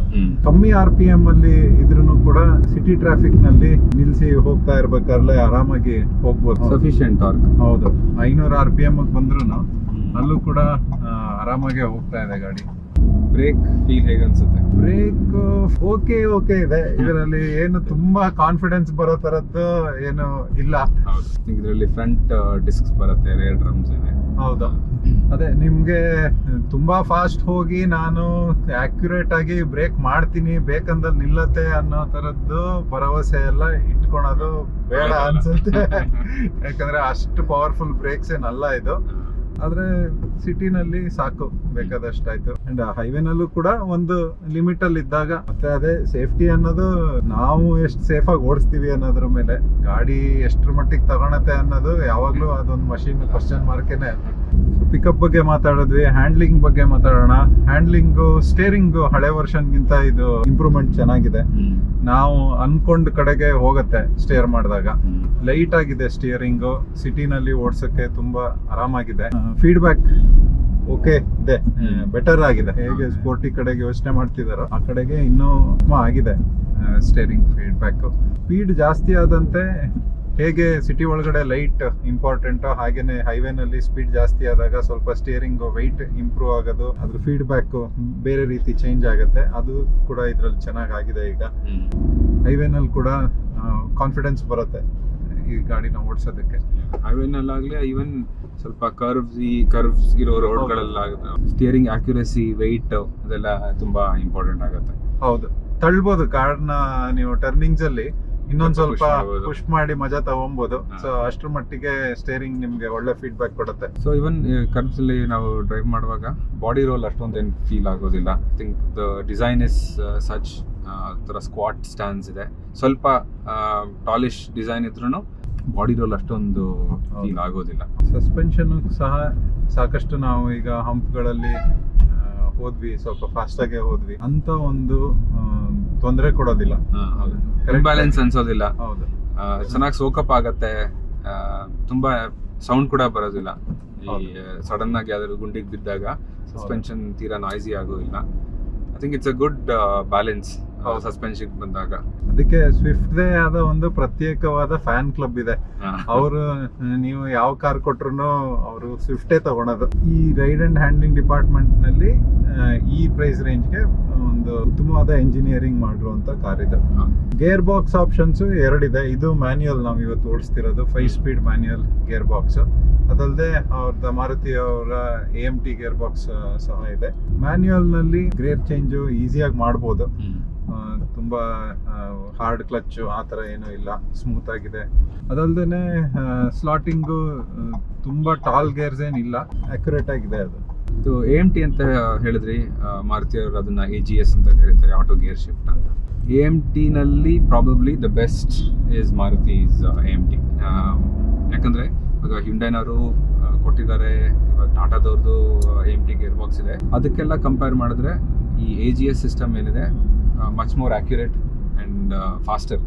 ಕಮ್ಮಿ RPM ಅಲ್ಲಿ ಇದ್ರೂ ಕೂಡ ಸಿಟಿ ಟ್ರಾಫಿಕ್ ನಲ್ಲಿ ನಿಲ್ಸಿ ಹೋಗ್ತಾ ಇರ್ಬೇಕಾದ್ರೆ ಆರಾಮಾಗಿ ಹೋಗ್ಬೋದು.
Sufficient torque.
ಹೌದು, 500 RPM ಬಂದ್ರು ಅಲ್ಲೂ ಕೂಡ ಆರಾಮಾಗಿ ಹೋಗ್ತಾ ಇದೆ ಗಾಡಿ.
ಬ್ರೇಕ್ ಫೀಲ್ ಹೇಗೆ ಅನ್ಸುತ್ತೆ?
ಬ್ರೇಕ್ ಓಕೆ ಇದೆ ಇದರಲ್ಲಿ. ಏನು ತುಂಬಾ ಕಾನ್ಫಿಡೆನ್ಸ್ ಬರೋ ತರದ್ದು ಏನು ಇಲ್ಲ.
ಹೌದು, ಇದರಲ್ಲಿ ಫ್ರಂಟ್ ಡಿಸ್ಕ್ಸ್ ಬರುತ್ತೆ, ರೇರ್ ಡ್ರಮ್ಸ್ ಇದೆ.
ಹೌದಾ, ಅದೇ ನಿಮ್ಗೆ ತುಂಬಾ ಫಾಸ್ಟ್ ಹೋಗಿ ನಾನು ಅಕ್ಯುರೇಟ್ ಆಗಿ ಬ್ರೇಕ್ ಮಾಡ್ತೀನಿ, ಬೇಕಂದಲ್ಲಿ ನಿಲ್ಲತ್ತೆ ಅನ್ನೋ ತರದ್ದು ಭರವಸೆ ಎಲ್ಲ ಇಟ್ಕೊಳೋದು ಬೇಡ ಅನ್ಸುತ್ತೆ. ಯಾಕಂದ್ರೆ ಅಷ್ಟು ಪವರ್ಫುಲ್ ಬ್ರೇಕ್ಸ್ ಏನಲ್ಲ ಇದು. ಆದ್ರೆ ಸಿಟಿನಲ್ಲಿ ಸಾಕು, ಬೇಕಾದಷ್ಟಾಯ್ತು. ಅಂಡ್ ಹೈವೇನಲ್ಲೂ ಕೂಡ ಒಂದು ಲಿಮಿಟ್ ಅಲ್ಲಿ ಇದ್ದಾಗ, ಮತ್ತೆ ಅದೇ ಸೇಫ್ಟಿ ಅನ್ನೋದು ನಾವು ಎಷ್ಟು ಸೇಫ್ ಆಗಿ ಓಡಿಸ್ತೀವಿ ಅನ್ನೋದ್ರ ಮೇಲೆ, ಗಾಡಿ ಎಷ್ಟ್ರ ಮಟ್ಟಿಗೆ ತಗೊಳತ್ತೆ ಅನ್ನೋದು ಯಾವಾಗ್ಲೂ ಅದೊಂದು ಮಷೀನ್ ಕ್ವಶನ್ ಮಾರ್ಕೇನೆ. ಪಿಕಪ್ ಬಗ್ಗೆ ಮಾತಾಡಿದ್ವಿ, ಹ್ಯಾಂಡ್ಲಿಂಗ್ ಬಗ್ಗೆ ಮಾತಾಡೋಣ. ಹ್ಯಾಂಡ್ಲಿಂಗು, ಸ್ಟೇರಿಂಗು ಹಳೆ ವರ್ಷನ್ಗಿಂತ ಇದು ಇಂಪ್ರೂವ್ಮೆಂಟ್ ಚೆನ್ನಾಗಿದೆ. ನಾವು ಅನ್ಕೊಂಡ್ ಕಡೆಗೆ ಹೋಗುತ್ತೆ ಸ್ಟೇರ್ ಮಾಡಿದಾಗ. ಲೈಟ್ ಆಗಿದೆ ಸ್ಟಿಯರಿಂಗು, ಸಿಟಿನಲ್ಲಿ ಓಡ್ಸಕ್ಕೆ ತುಂಬಾ ಆರಾಮಾಗಿದೆ. ಫೀಡ್ಬ್ಯಾಕ್ ಓಕೆ ಇದೆ, ಬೆಟರ್ ಆಗಿದೆ. ಹೇಗೆ ಸ್ಪೋರ್ಟಿ ಕಡೆಗೆ ಯೋಚನೆ ಮಾಡ್ತಿದಾರೋ ಆ ಕಡೆಗೆ ಇನ್ನೂ ಆಗಿದೆ ಸ್ಟೇರಿಂಗ್ ಫೀಡ್ಬ್ಯಾಕ್. ಸ್ಪೀಡ್ ಜಾಸ್ತಿ ಆದಂತೆ ಹೇಗೆ ಸಿಟಿ ಒಳಗಡೆ ಲೈಟ್ ಇಂಪಾರ್ಟೆಂಟೋ, ಹಾಗೇನೆ ಹೈವೇನಲ್ಲಿ ಸ್ಪೀಡ್ ಜಾಸ್ತಿ ಆದಾಗ ಸ್ವಲ್ಪ ಸ್ಟಿಯರಿಂಗ್ ವೆಯ್ಟ್ ಇಂಪ್ರೂವ್ ಆಗೋದು, ಅದ್ರ ಫೀಡ್ಬ್ಯಾಕ್ ಬೇರೆ ರೀತಿ ಚೇಂಜ್ ಆಗುತ್ತೆ. ಅದು ಕೂಡ ಇದ್ರಲ್ಲಿ ಚೆನ್ನಾಗಿ ಆಗಿದೆ. ಈಗ ಹೈವೇನಲ್ಲಿ ಕೂಡ ಕಾನ್ಫಿಡೆನ್ಸ್ ಬರುತ್ತೆ ಈ ಗಾಡಿನ ಓಡಿಸೋದಕ್ಕೆ.
ಹೈವೇನಲ್ಲಾಗ್ಲಿ, ಈವನ್ ಸ್ವಲ್ಪ ಕರ್ವ್ಸ್ ಇರೋ ರೋಡ್ಗಳಲ್ಲಾಗುತ್ತೆ, ಸ್ಟಿಯರಿಂಗ್ ಅಕ್ಯುರಸಿ, ವೆಯ್ಟ್ ಅದೆಲ್ಲ ತುಂಬಾ ಇಂಪಾರ್ಟೆಂಟ್ ಆಗುತ್ತೆ.
ಹೌದು, ತಳ್ಬೋದು ಕಾರ್ನ ನೀವು ಟರ್ನಿಂಗ್ಸ್ ಅಲ್ಲಿ ಇನ್ನೊಂದ್ ಸ್ವಲ್ಪ ಪುಷ್ ಮಾಡಿ ಮಜಾ ತಗೊಬಹುದು. ಸೊ ಅಷ್ಟ್ರ ಮಟ್ಟಿಗೆ ಸ್ಟೇರಿಂಗ್ ನಿಮ್ಗೆ ಒಳ್ಳೆ ಫೀಡ್ಬ್ಯಾಕ್ ಕೊಡುತ್ತೆ.
ಸೊ ಇವನ್ ಕರ್ವ್ಸ್ ಅಲ್ಲಿ ನಾವು ಡ್ರೈವ್ ಮಾಡುವಾಗ ಬಾಡಿ ರೋಲ್ ಅಷ್ಟೊಂದೇನು ಫೀಲ್ ಆಗೋದಿಲ್ಲ. I think the design is such, ಥರ ಸ್ಕ್ವಾಟ್ ಸ್ಟ್ಯಾನ್ಸ್ ಇದೆ. ಸ್ವಲ್ಪ ಟಾಲಿಶ್ ಡಿಸೈನ್ ಇದ್ರೂ ಬಾಡಿ ರೋಲ್ ಅಷ್ಟೊಂದು ಫೀಲ್ ಆಗೋದಿಲ್ಲ.
ಸಸ್ಪೆನ್ಷನ್ ಸಹ ಸಾಕಷ್ಟು ನಾವು ಈಗ ಹಂಪ್ಗಳಲ್ಲಿ ಹೋದ್ವಿ, ಸ್ವಲ್ಪ ಫಾಸ್ಟ್ ಆಗಿ ಹೋದ್ವಿ ಅಂತ ಒಂದು ತೊಂದರೆ ಕೊಡೋದಿಲ್ಲ.
ಇಂಬ್ಯಾಲೆನ್ಸ್ ಅನ್ಸೋದಿಲ್ಲ.
ಹೌದು,
ಚೆನ್ನಾಗಿ ಸೋಕಪ್ ಆಗತ್ತೆ. ತುಂಬಾ ಸೌಂಡ್ ಕೂಡ ಬರೋದಿಲ್ಲ. ಈ ಸಡನ್ ಆಗಿ ಯಾವ್ದಾದ್ರು ಗುಂಡಿಗೆ ಬಿದ್ದಾಗ ಸಸ್ಪೆನ್ಷನ್ ತೀರಾ ನಾಯ್ಸಿ ಆಗೋದಿಲ್ಲ. I think it's a good balance suspension ಬಂದಾಗ.
ಅದಕ್ಕೆ ಸ್ವಿಫ್ಟ್ ಆದ ಒಂದು ಪ್ರತ್ಯೇಕವಾದ ಫ್ಯಾನ್ ಕ್ಲಬ್ ಇದೆ. ಅವರು ನೀವು ಯಾವ ಕಾರ್ ಕೊಟ್ರು ಅವರು ಸ್ವಿಫ್ಟೇ ತಗೊಳೋದು. ಈ ರೈಡ್ ಅಂಡ್ ಹ್ಯಾಂಡ್ಲಿಂಗ್ ಡಿಪಾರ್ಟ್ಮೆಂಟ್ ನಲ್ಲಿ ಈ ಪ್ರೈಸ್ ರೇಂಜ್ಗೆ ಒಂದು ಉತ್ತಮವಾದ ಇಂಜಿನಿಯರಿಂಗ್ ಮಾಡಿರುವಂತ ಕಾರ್ ಇದೆ. ಗೇರ್ ಬಾಕ್ಸ್ ಆಪ್ಷನ್ಸ್ 2 ಇದೆ. ಇದು ಮ್ಯಾನ್ಯುಯಲ್, ನಾವು ಇವತ್ತು ಓಡಿಸ್ತಿರೋದು 5 ಸ್ಪೀಡ್ ಮ್ಯಾನ್ಯುಯಲ್ ಗೇರ್ ಬಾಕ್ಸ್. ಅದಲ್ಲದೆ ಅವ್ರದ್ದು ಮಾರುತಿ ಅವರ AMT ಗೇರ್ ಬಾಕ್ಸ್ ಸಹ ಇದೆ. ಮ್ಯಾನ್ಯುಯಲ್ ನಲ್ಲಿ ಗೇರ್ ಚೇಂಜ್ ಈಸಿಯಾಗಿ ಮಾಡ್ಬೋದು. ತುಂಬಾ ಹಾರ್ಡ್ ಕ್ಲಚ್ ಆ ಥರ ಏನೂ ಇಲ್ಲ, ಸ್ಮೂತ್ ಆಗಿದೆ. ಅದಲ್ದೇನೆ ಸ್ಲಾಟಿಂಗು ತುಂಬಾ ಟಾಲ್ ಗೇರ್ಸ್ ಏನಿಲ್ಲ, ಅಕ್ಯುರೇಟ್ ಆಗಿದೆ. ಅದು
ಇದು AMT ಅಂತ ಹೇಳಿದ್ರಿ, ಮಾರುತಿ ಅವರು ಅದನ್ನ AGS ಅಂತ ಕರೀತಾರೆ, ಆಟೋ ಗೇರ್ ಶಿಫ್ಟ್ ಅಂತ. AMT ನಲ್ಲಿ probably the best is Maruti's AMT. ಯಾಕಂದ್ರೆ ಇವಾಗ ಹ್ಯುಂಡೈನವರು ಕೊಟ್ಟಿದ್ದಾರೆ, ಇವಾಗ ಟಾಟಾದವ್ರದ್ದು AMT ಗೇರ್ ಬಾಕ್ಸ್ ಇದೆ. ಅದಕ್ಕೆಲ್ಲ ಕಂಪೇರ್ ಮಾಡಿದ್ರೆ ಈ AGS ಸಿಸ್ಟಮ್ ಏನಿದೆ much more accurate and faster.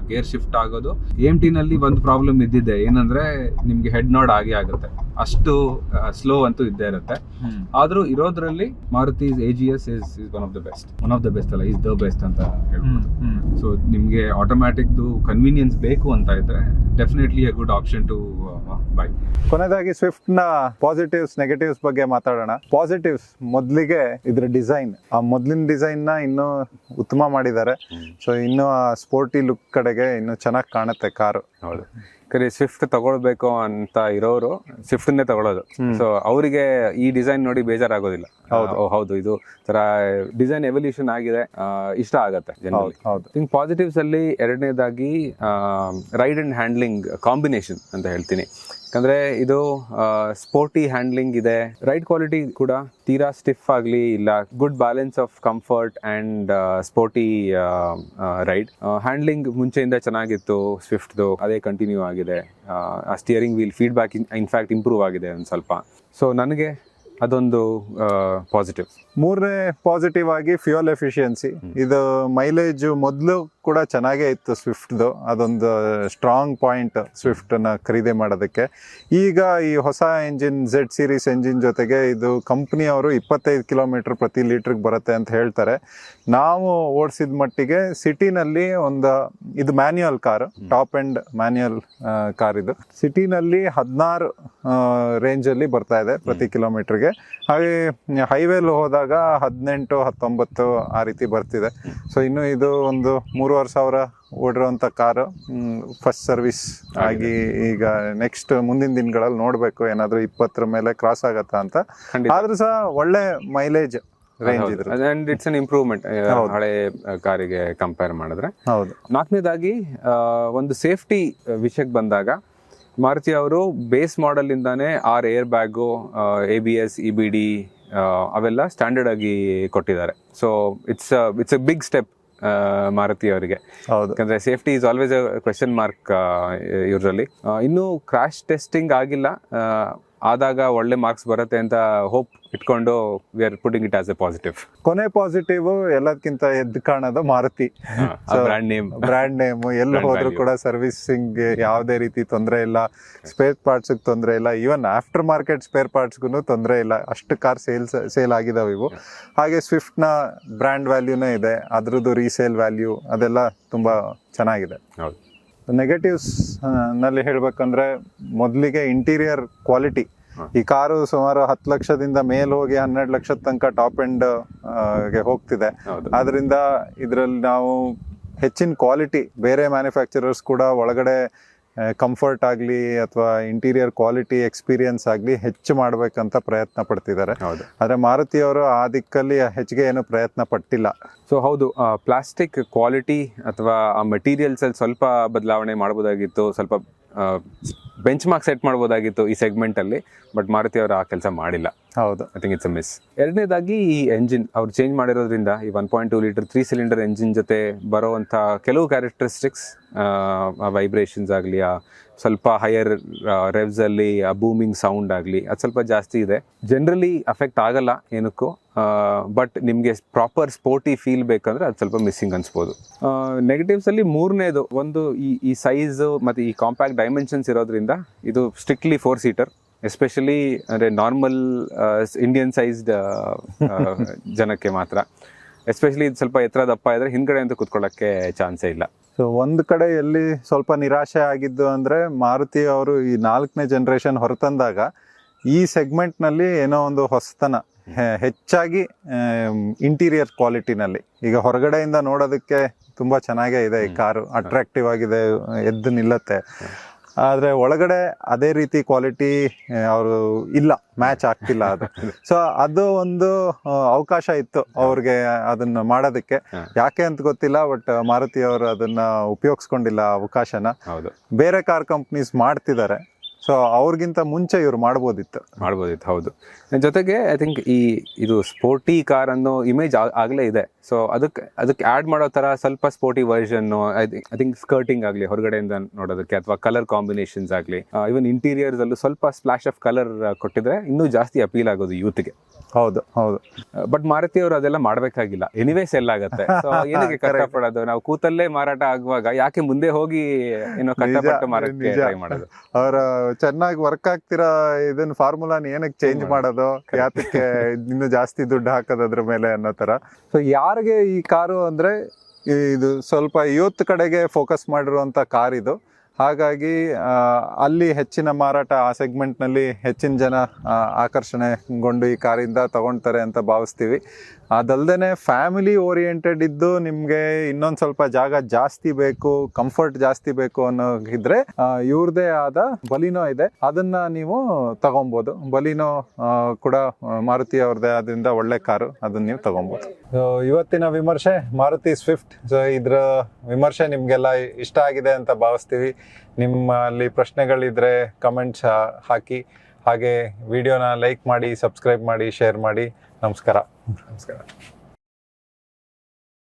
Gear shift ಆಗೋದು AMT ನಲ್ಲಿ ಒಂದು ಪ್ರಾಬ್ಲಮ್ ಇದ್ದಿದೆ, ಏನಂದ್ರೆ ನಿಮ್ಗೆ ಹೆಡ್ ನೋಡ್ ಆಗುತ್ತೆ, ಅಷ್ಟು ಸ್ಲೋ ಅಂತೂ ಇದ್ದೇ ಇರುತ್ತೆ. ಆದ್ರೂ ಇರೋದ್ರಲ್ಲಿ Maruti AGS is one of the best ಅಲ್ಲ, ಇಸ್ ದ ಬೆಸ್ಟ್ ಅಂತ ಹೇಳ್ಬೋದು. ಸೊ ನಿಮ್ಗೆ ಆಟೋಮ್ಯಾಟಿಕ್ದು ಕನ್ವೀನಿಯನ್ಸ್ ಬೇಕು ಅಂತ ಇದ್ರೆ definitely a good option to buy.
ಕೊನೆಯದಾಗಿ ಸ್ವಿಫ್ಟ್ ನ ಪಾಸಿಟಿವ್ಸ್, ನೆಗೆಟಿವ್ಸ್ ಬಗ್ಗೆ ಮಾತಾಡೋಣ. ಪಾಸಿಟಿವ್ಸ್ ಮೊದಲಿಗೆ ಇದ್ರ ಡಿಸೈನ್, ಆ ಮೊದಲಿನ ಡಿಸೈನ್ ನ ಇನ್ನೂ ಉತ್ತಮ ಮಾಡಿದ್ದಾರೆ. ಸೊ ಇನ್ನು ಆ ಸ್ಪೋರ್ಟಿ ಲುಕ್ ಕಡೆಗೆ ಇನ್ನು ಚೆನ್ನಾಗಿ ಕಾಣುತ್ತೆ ಕಾರು.
ಹೌದು, ಕರೆ ಸ್ವಿಫ್ಟ್ ತಗೊಳ್ಬೇಕು ಅಂತ ಇರೋರು ಸ್ವಿಫ್ಟ್ನೇ ತಗೊಳ್ಳೋದು. ಸೊ ಅವರಿಗೆ ಈ ಡಿಸೈನ್ ನೋಡಿ ಬೇಜಾರಾಗೋದಿಲ್ಲ. ಹೌದು, ಇದು ತರ ಡಿಸೈನ್ ಎವಲ್ಯೂಷನ್ ಆಗಿದೆ, ಇಷ್ಟ ಆಗತ್ತೆ ಜನರಲಿ. ಥಿಂಕ್ ಪಾಸಿಟಿವ್ಸ್ ಅಲ್ಲಿ ಎರಡನೇದಾಗಿ ರೈಡ್ ಅಂಡ್ ಹ್ಯಾಂಡ್ಲಿಂಗ್ ಕಾಂಬಿನೇಷನ್ ಅಂತ ಹೇಳ್ತೀನಿ. ಯಾಕಂದ್ರೆ ಇದು ಸ್ಪೋರ್ಟಿ ಹ್ಯಾಂಡ್ಲಿಂಗ್ ಇದೆ, ರೈಡ್ ಕ್ವಾಲಿಟಿ ಕೂಡ ತೀರಾ ಸ್ಟಿಫ್ ಆಗಲಿ ಇಲ್ಲ, good balance of comfort and sporty ride. Handling ಮುಂಚೆಯಿಂದ ಚೆನ್ನಾಗಿತ್ತು ಸ್ವಿಫ್ಟ್ದು, ಅದೇ ಕಂಟಿನ್ಯೂ ಆಗಿದೆ. ಆ steering wheel feedback in fact improve ಆಗಿದೆ ಒಂದು ಸ್ವಲ್ಪ. ಸೊ ನನಗೆ ಅದೊಂದು ಪಾಸಿಟಿವ್.
ಮೂರನೇ ಪಾಸಿಟಿವ್ ಆಗಿ ಫ್ಯೂಯಲ್ ಎಫಿಷಿಯನ್ಸಿ. ಇದು ಮೈಲೇಜ್ ಮೊದಲು ಕೂಡ ಚೆನ್ನಾಗೇ ಇತ್ತು ಸ್ವಿಫ್ಟ್ದು, ಅದೊಂದು ಸ್ಟ್ರಾಂಗ್ ಪಾಯಿಂಟ್ ಸ್ವಿಫ್ಟನ್ನು ಖರೀದಿ ಮಾಡೋದಕ್ಕೆ. ಈಗ ಈ ಹೊಸ ಎಂಜಿನ್ Z ಸೀರೀಸ್ ಎಂಜಿನ್ ಜೊತೆಗೆ ಇದು ಕಂಪ್ನಿಯವರು 25 ಕಿಲೋಮೀಟರ್ ಪ್ರತಿ ಲೀಟ್ರಿಗೆ ಬರುತ್ತೆ ಅಂತ ಹೇಳ್ತಾರೆ. ನಾವು ಓಡಿಸಿದ ಮಟ್ಟಿಗೆ ಸಿಟಿನಲ್ಲಿ ಇದು manual car, top end manual car. ಇದು ಸಿಟಿನಲ್ಲಿ 16 ರೇಂಜಲ್ಲಿ ಬರ್ತಾ ಇದೆ ಪ್ರತಿ ಕಿಲೋಮೀಟರ್ಗೆ. ಹಾಗೆ ಹೈವೇಲಿ ಹೋದಾಗ 18-19 ಆ ರೀತಿ ಬರ್ತಿದೆ. ಸೊ ಇನ್ನು ಇದು ಒಂದು 3,500 ಓಡಿರೋಂಥ ಕಾರು, ಫಸ್ಟ್ ಸರ್ವಿಸ್ ಆಗಿ. ಈಗ ನೆಕ್ಸ್ಟ್ ಮುಂದಿನ ದಿನಗಳಲ್ಲಿ ನೋಡಬೇಕು ಏನಾದರೂ 20 ಮೇಲೆ ಕ್ರಾಸ್ ಆಗತ್ತಾ ಅಂತ. ಆದ್ರೂ ಸಹ ಒಳ್ಳೆ ಮೈಲೇಜ್ ರೇಂಜ್ ಇದ್ರು.
ಅಂಡ್ ಇಟ್ಸ್ ಅನ್ ಇಂಪ್ರೂವ್ಮೆಂಟ್ ಹಳೆ ಕಾರಿಗೆ ಕಂಪೇರ್ ಮಾಡಿದ್ರೆ.
ಹೌದು.
ನಾಲ್ಕನೇದಾಗಿ ಒಂದು ಸೇಫ್ಟಿ ವಿಷಯಕ್ಕೆ ಬಂದಾಗ ಮಾರುತಿ ಅವರು ಬೇಸ್ ಮಾಡೆಲ್ ಇಂದಾನೆ 6 ಏರ್ ಬ್ಯಾಗು, ABS, EBD ಅವೆಲ್ಲ ಸ್ಟ್ಯಾಂಡರ್ಡ್ ಆಗಿ ಕೊಟ್ಟಿದ್ದಾರೆ. So it's a big step Maruti ಅವರಿಗೆ. ಯಾಕಂದ್ರೆ safety is always a question mark ಇವ್ರಲ್ಲಿ. ಇನ್ನೂ ಕ್ರಾಶ್ ಟೆಸ್ಟಿಂಗ್ ಆಗಿಲ್ಲ, ಆದಾಗ ಒಳ್ಳೆ ಮಾರ್ಕ್ಸ್ ಬರುತ್ತೆ ಅಂತ ಹೋಪ್ ಇಟ್ಕೊಂಡು we are putting it as A positive.
ಕೊನೆ ಪಾಸಿಟಿವ್ ಎಲ್ಲದಕ್ಕಿಂತ ಎದ್ದು ಕಾಣೋದು ಮಾರುತಿ ಬ್ರ್ಯಾಂಡ್ ನೇಮ್. ಎಲ್ಲಿ ಹೋದ್ರು ಕೂಡ ಸರ್ವಿಸಿಂಗ್ ಯಾವುದೇ ರೀತಿ ತೊಂದರೆ ಇಲ್ಲ, ಸ್ಪೇರ್ ಪಾರ್ಟ್ಸ್ ತೊಂದರೆ ಇಲ್ಲ, ಈವನ್ ಆಫ್ಟರ್ ಮಾರ್ಕೆಟ್ ಸ್ಪೇರ್ ಪಾರ್ಟ್ಸ್ಗೂ ತೊಂದರೆ ಇಲ್ಲ. ಅಷ್ಟು ಕಾರ್ ಸೇಲ್ ಆಗಿದಾವೆ ಇವು. ಹಾಗೆ ಸ್ವಿಫ್ಟ್ನ ಬ್ರ್ಯಾಂಡ್ ವ್ಯಾಲ್ಯೂನೇ ಇದೆ, ಅದ್ರದ್ದು ರೀಸೇಲ್ ವ್ಯಾಲ್ಯೂ ಅದೆಲ್ಲ ತುಂಬಾ ಚೆನ್ನಾಗಿದೆ.
ಹೌದು.
ನೆಗೆಟಿವ್ಸ್ ನಲ್ಲಿ ಹೇಳ್ಬೇಕಂದ್ರೆ ಮೊದಲಿಗೆ ಇಂಟೀರಿಯರ್ ಕ್ವಾಲಿಟಿ. ಈ ಕಾರು ಸುಮಾರು 10 ಲಕ್ಷದಿಂದ ಮೇಲ್ ಹೋಗಿ 12 ಲಕ್ಷದ ತನಕ ಟಾಪ್ ಎಂಡ್ ಗೆ ಹೋಗ್ತಿದೆ. ಆದ್ರಿಂದ ಇದರಲ್ಲಿ ನಾವು ಹೆಚ್ಚಿನ ಕ್ವಾಲಿಟಿ, ಬೇರೆ ಮ್ಯಾನುಫ್ಯಾಕ್ಚರರ್ಸ್ ಕೂಡ ಒಳಗಡೆ ಕಂಫರ್ಟ್ ಆಗಲಿ ಅಥವಾ ಇಂಟೀರಿಯರ್ ಕ್ವಾಲಿಟಿ ಎಕ್ಸ್ಪೀರಿಯನ್ಸ್ ಆಗಲಿ ಹೆಚ್ಚು ಮಾಡಬೇಕಂತ ಪ್ರಯತ್ನ ಪಡ್ತಿದ್ದಾರೆ. ಆದರೆ ಮಾರುತಿಯವರು ಆ ದಿಕ್ಕಲ್ಲಿ ಹೆಚ್ಚಿಗೆ ಏನು ಪ್ರಯತ್ನ ಪಟ್ಟಿಲ್ಲ.
ಸೊ ಹೌದು, ಪ್ಲಾಸ್ಟಿಕ್ ಕ್ವಾಲಿಟಿ ಅಥವಾ ಆ ಮೆಟೀರಿಯಲ್ಸ್ ಅಲ್ಲಿ ಸ್ವಲ್ಪ ಬದಲಾವಣೆ ಮಾಡ್ಬೋದಾಗಿತ್ತು, ಸ್ವಲ್ಪ ಬೆಂಚ್ ಮಾರ್ಕ್ ಸೆಟ್ ಮಾಡ್ಬೋದಾಗಿತ್ತು ಈ ಸೆಗ್ಮೆಂಟ್ ಅಲ್ಲಿ. ಬಟ್ ಮಾರುತಿ ಅವರು ಆ ಕೆಲಸ ಮಾಡಿಲ್ಲ.
ಹೌದು,
I think it's a miss. ಎರಡನೇದಾಗಿ ಈ ಎಂಜಿನ್ ಅವ್ರು ಚೇಂಜ್ ಮಾಡಿರೋದ್ರಿಂದ ಈ 1.2 ಲೀಟರ್ 3 ಸಿಲಿಂಡರ್ ಎಂಜಿನ್ ಜೊತೆ ಬರೋವಂಥ ಕೆಲವು ಕ್ಯಾರೆಕ್ಟರಿಸ್ಟಿಕ್ಸ್, ವೈಬ್ರೇಷನ್ಸ್ ಆಗಲಿ, ಸ್ವಲ್ಪ ಹೈಯರ್ ರೆವ್ಸ್ ಅಲ್ಲಿ ಆ ಬೂಮಿಂಗ್ ಸೌಂಡ್ ಆಗಲಿ, ಅದು ಸ್ವಲ್ಪ ಜಾಸ್ತಿ ಇದೆ. ಜನರಲಿ ಅಫೆಕ್ಟ್ ಆಗಲ್ಲ ಏನಕ್ಕೂ, ಬಟ್ ನಿಮಗೆ ಪ್ರಾಪರ್ ಸ್ಪೋರ್ಟಿ ಫೀಲ್ ಬೇಕಂದ್ರೆ ಅದು ಸ್ವಲ್ಪ ಮಿಸ್ಸಿಂಗ್ ಅನ್ಸ್ಬೋದು. ನೆಗೆಟಿವ್ಸ್ ಅಲ್ಲಿ ಮೂರನೇದು ಒಂದು ಈ ಸೈಜ್ ಮತ್ತು ಈ ಕಾಂಪ್ಯಾಕ್ಟ್ ಡೈಮೆನ್ಷನ್ಸ್ ಇರೋದ್ರಿಂದ ಇದು ಸ್ಟ್ರಿಕ್ಟ್ಲಿ 4 ಸೀಟರ್. ಎಸ್ಪೆಷಲಿ ಅಂದರೆ ನಾರ್ಮಲ್ ಇಂಡಿಯನ್ ಸೈಜ್ಡ್ ಜನಕ್ಕೆ ಮಾತ್ರ. ಎಸ್ಪೆಷಲಿ ಇದು ಸ್ವಲ್ಪ ಎತ್ತರ ದಪ್ಪ ಇದ್ರೆ ಹಿಂದ್ಗಡೆ ಅಂತೂ ಕುತ್ಕೊಳ್ಳೋಕ್ಕೆ ಚಾನ್ಸೇ ಇಲ್ಲ.
ಸೊ ಒಂದು ಕಡೆ ಎಲ್ಲಿ ಸ್ವಲ್ಪ ನಿರಾಶೆ ಆಗಿದ್ದು ಅಂದರೆ ಮಾರುತಿ ಅವರು ಈ 4ನೇ ಜನರೇಷನ್ ಹೊರತಂದಾಗ ಈ ಸೆಗ್ಮೆಂಟ್ನಲ್ಲಿ ಏನೋ ಒಂದು ಹೊಸತನ, ಹೆಚ್ಚಾಗಿ ಇಂಟೀರಿಯರ್ ಕ್ವಾಲಿಟಿನಲ್ಲಿ. ಈಗ ಹೊರಗಡೆಯಿಂದ ನೋಡೋದಕ್ಕೆ ತುಂಬ ಚೆನ್ನಾಗೇ ಇದೆ ಈ ಕಾರು, ಅಟ್ರಾಕ್ಟಿವ್ ಆಗಿದೆ, ಎದ್ದು ನಿಲ್ಲತ್ತೆ. ಆದರೆ ಒಳಗಡೆ ಅದೇ ರೀತಿ ಕ್ವಾಲಿಟಿ ಅವರು ಇಲ್ಲ, ಮ್ಯಾಚ್ ಆಗ್ತಿಲ್ಲ ಅದು. ಸೊ ಅದು ಒಂದು ಅವಕಾಶ ಇತ್ತು ಅವ್ರಿಗೆ ಅದನ್ನ ಮಾಡೋದಕ್ಕೆ. ಯಾಕೆ ಅಂತ ಗೊತ್ತಿಲ್ಲ, ಬಟ್ ಮಾರುತಿ ಅವರು ಅದನ್ನ ಉಪಯೋಗಿಸ್ಕೊಂಡಿಲ್ಲ ಅವಕಾಶನ. ಬೇರೆ ಕಾರ್ ಕಂಪ್ನೀಸ್ ಮಾಡ್ತಿದ್ದಾರೆ, ಸೊ ಅವ್ರಿಗಿಂತ ಮುಂಚೆ ಇವ್ರು ಮಾಡ್ಬೋದಿತ್ತು.
ಹೌದು. ಜೊತೆಗೆ ಐ ಥಿಂಕ್ ಇದು ಸ್ಪೋರ್ಟಿ ಕಾರ್ ಅನ್ನೋ ಇಮೇಜ್ ಆಗಲೇ ಇದೆ. ಸೊ ಅದಕ್ಕೆ ಆ್ಯಡ್ ಮಾಡೋ ಥರ ಸ್ವಲ್ಪ ಸ್ಪೋರ್ಟಿ ವರ್ಷನ್ನು ಐ ಥಿಂಕ್ ಸ್ಕರ್ಟಿಂಗ್ ಆಗಲಿ ಹೊರಗಡೆಯಿಂದ ನೋಡೋದಕ್ಕೆ, ಅಥವಾ ಕಲರ್ ಕಾಂಬಿನೇಷನ್ಸ್ ಆಗಲಿ, ಇವನ್ ಇಂಟೀರಿಯರ್ಸ್ ಅಲ್ಲೂ ಸ್ವಲ್ಪ ಸ್ಪ್ಲಾಶ್ ಆಫ್ ಕಲರ್ ಕೊಟ್ಟಿದ್ರೆ ಇನ್ನೂ ಜಾಸ್ತಿ ಅಪೀಲ್ ಆಗೋದು ಯೂತ್ಗೆ.
ಹೌದು.
ಬಟ್ ಮಾರುತಿ ಅವರು ಅದೆಲ್ಲ ಮಾಡಬೇಕಾಗಿಲ್ಲ, ಎನಿವೇ ಸೆಲ್ ಆಗುತ್ತೆ. ಸೊ ಏನಕ್ಕೆ ಕಷ್ಟಪಡೋದು? ನಾವು ಕೂತಲ್ಲೇ ಮಾರಾಟ ಆಗುವಾಗ ಯಾಕೆ ಮುಂದೆ ಹೋಗಿ ಏನೋ ಕಷ್ಟಪಟ್ಟು ಮಾರಕ್ಕೆ ಟ್ರೈ ಮಾಡೋದು?
ಅವರ ಚೆನ್ನಾಗಿ ವರ್ಕ್ ಆಗ್ತಿರೋ ಇದನ್ನ ಫಾರ್ಮುಲಾನ ಏನಕ್ಕೆ ಚೇಂಜ್ ಮಾಡೋದು, ಯಾತಕ್ಕೆ ಇನ್ನು ಜಾಸ್ತಿ ದುಡ್ಡು ಹಾಕೋದು ಅದ್ರ ಮೇಲೆ ಅನ್ನೋ ತರ. ಸೊ ಯಾರಿಗೆ ಈ ಕಾರು ಅಂದ್ರೆ ಇದು ಸ್ವಲ್ಪ ಯೂತ್ ಕಡೆಗೆ ಫೋಕಸ್ ಮಾಡಿರುವಂತ ಕಾರ್ ಇದು. ಹಾಗಾಗಿ ಅಲ್ಲಿ ಹೆಚ್ಚಿನ ಮಾರಾಟ, ಆ ಸೆಗ್ಮೆಂಟ್ನಲ್ಲಿ ಹೆಚ್ಚಿನ ಜನ ಆಕರ್ಷಣೆಗೊಂಡು ಈ ಕಾರಿಂದ ತಗೊಳ್ತಾರೆ ಅಂತ ಭಾವಿಸ್ತೀವಿ. ಅದಲ್ಲದೆ ಫ್ಯಾಮಿಲಿ ಓರಿಯೆಂಟೆಡ್ ಇದ್ದು ನಿಮಗೆ ಇನ್ನೊಂದು ಸ್ವಲ್ಪ ಜಾಗ ಜಾಸ್ತಿ ಬೇಕು, ಕಂಫರ್ಟ್ ಜಾಸ್ತಿ ಬೇಕು ಅನ್ನೋಗಿದ್ರೆ ಇವ್ರದೇ ಆದ ಬಲಿನೋ ಇದೆ, ಅದನ್ನ ನೀವು ತಗೊಬೋದು. ಬಲಿನೋ ಕೂಡ ಮಾರುತಿ ಅವ್ರದ್ದೇ ಆದ್ರಿಂದ ಒಳ್ಳೆ ಕಾರು, ಅದನ್ನ ನೀವು ತಗೊಬೋದು. ಇವತ್ತಿನ ವಿಮರ್ಶೆ ಮಾರುತಿ ಸ್ವಿಫ್ಟ್. ಸೊ ಇದ್ರ ವಿಮರ್ಶೆ ನಿಮ್ಗೆಲ್ಲ ಇಷ್ಟ ಆಗಿದೆ ಅಂತ ಭಾವಿಸ್ತೀವಿ. ನಿಮ್ಮಲ್ಲಿ ಪ್ರಶ್ನೆಗಳಿದ್ರೆ ಕಮೆಂಟ್ಸ್ ಹಾಕಿ, ಹಾಗೆ ವಿಡಿಯೋನ ಲೈಕ್ ಮಾಡಿ, ಸಬ್ಸ್ಕ್ರೈಬ್ ಮಾಡಿ, ಶೇರ್ ಮಾಡಿ. ನಮಸ್ಕಾರ.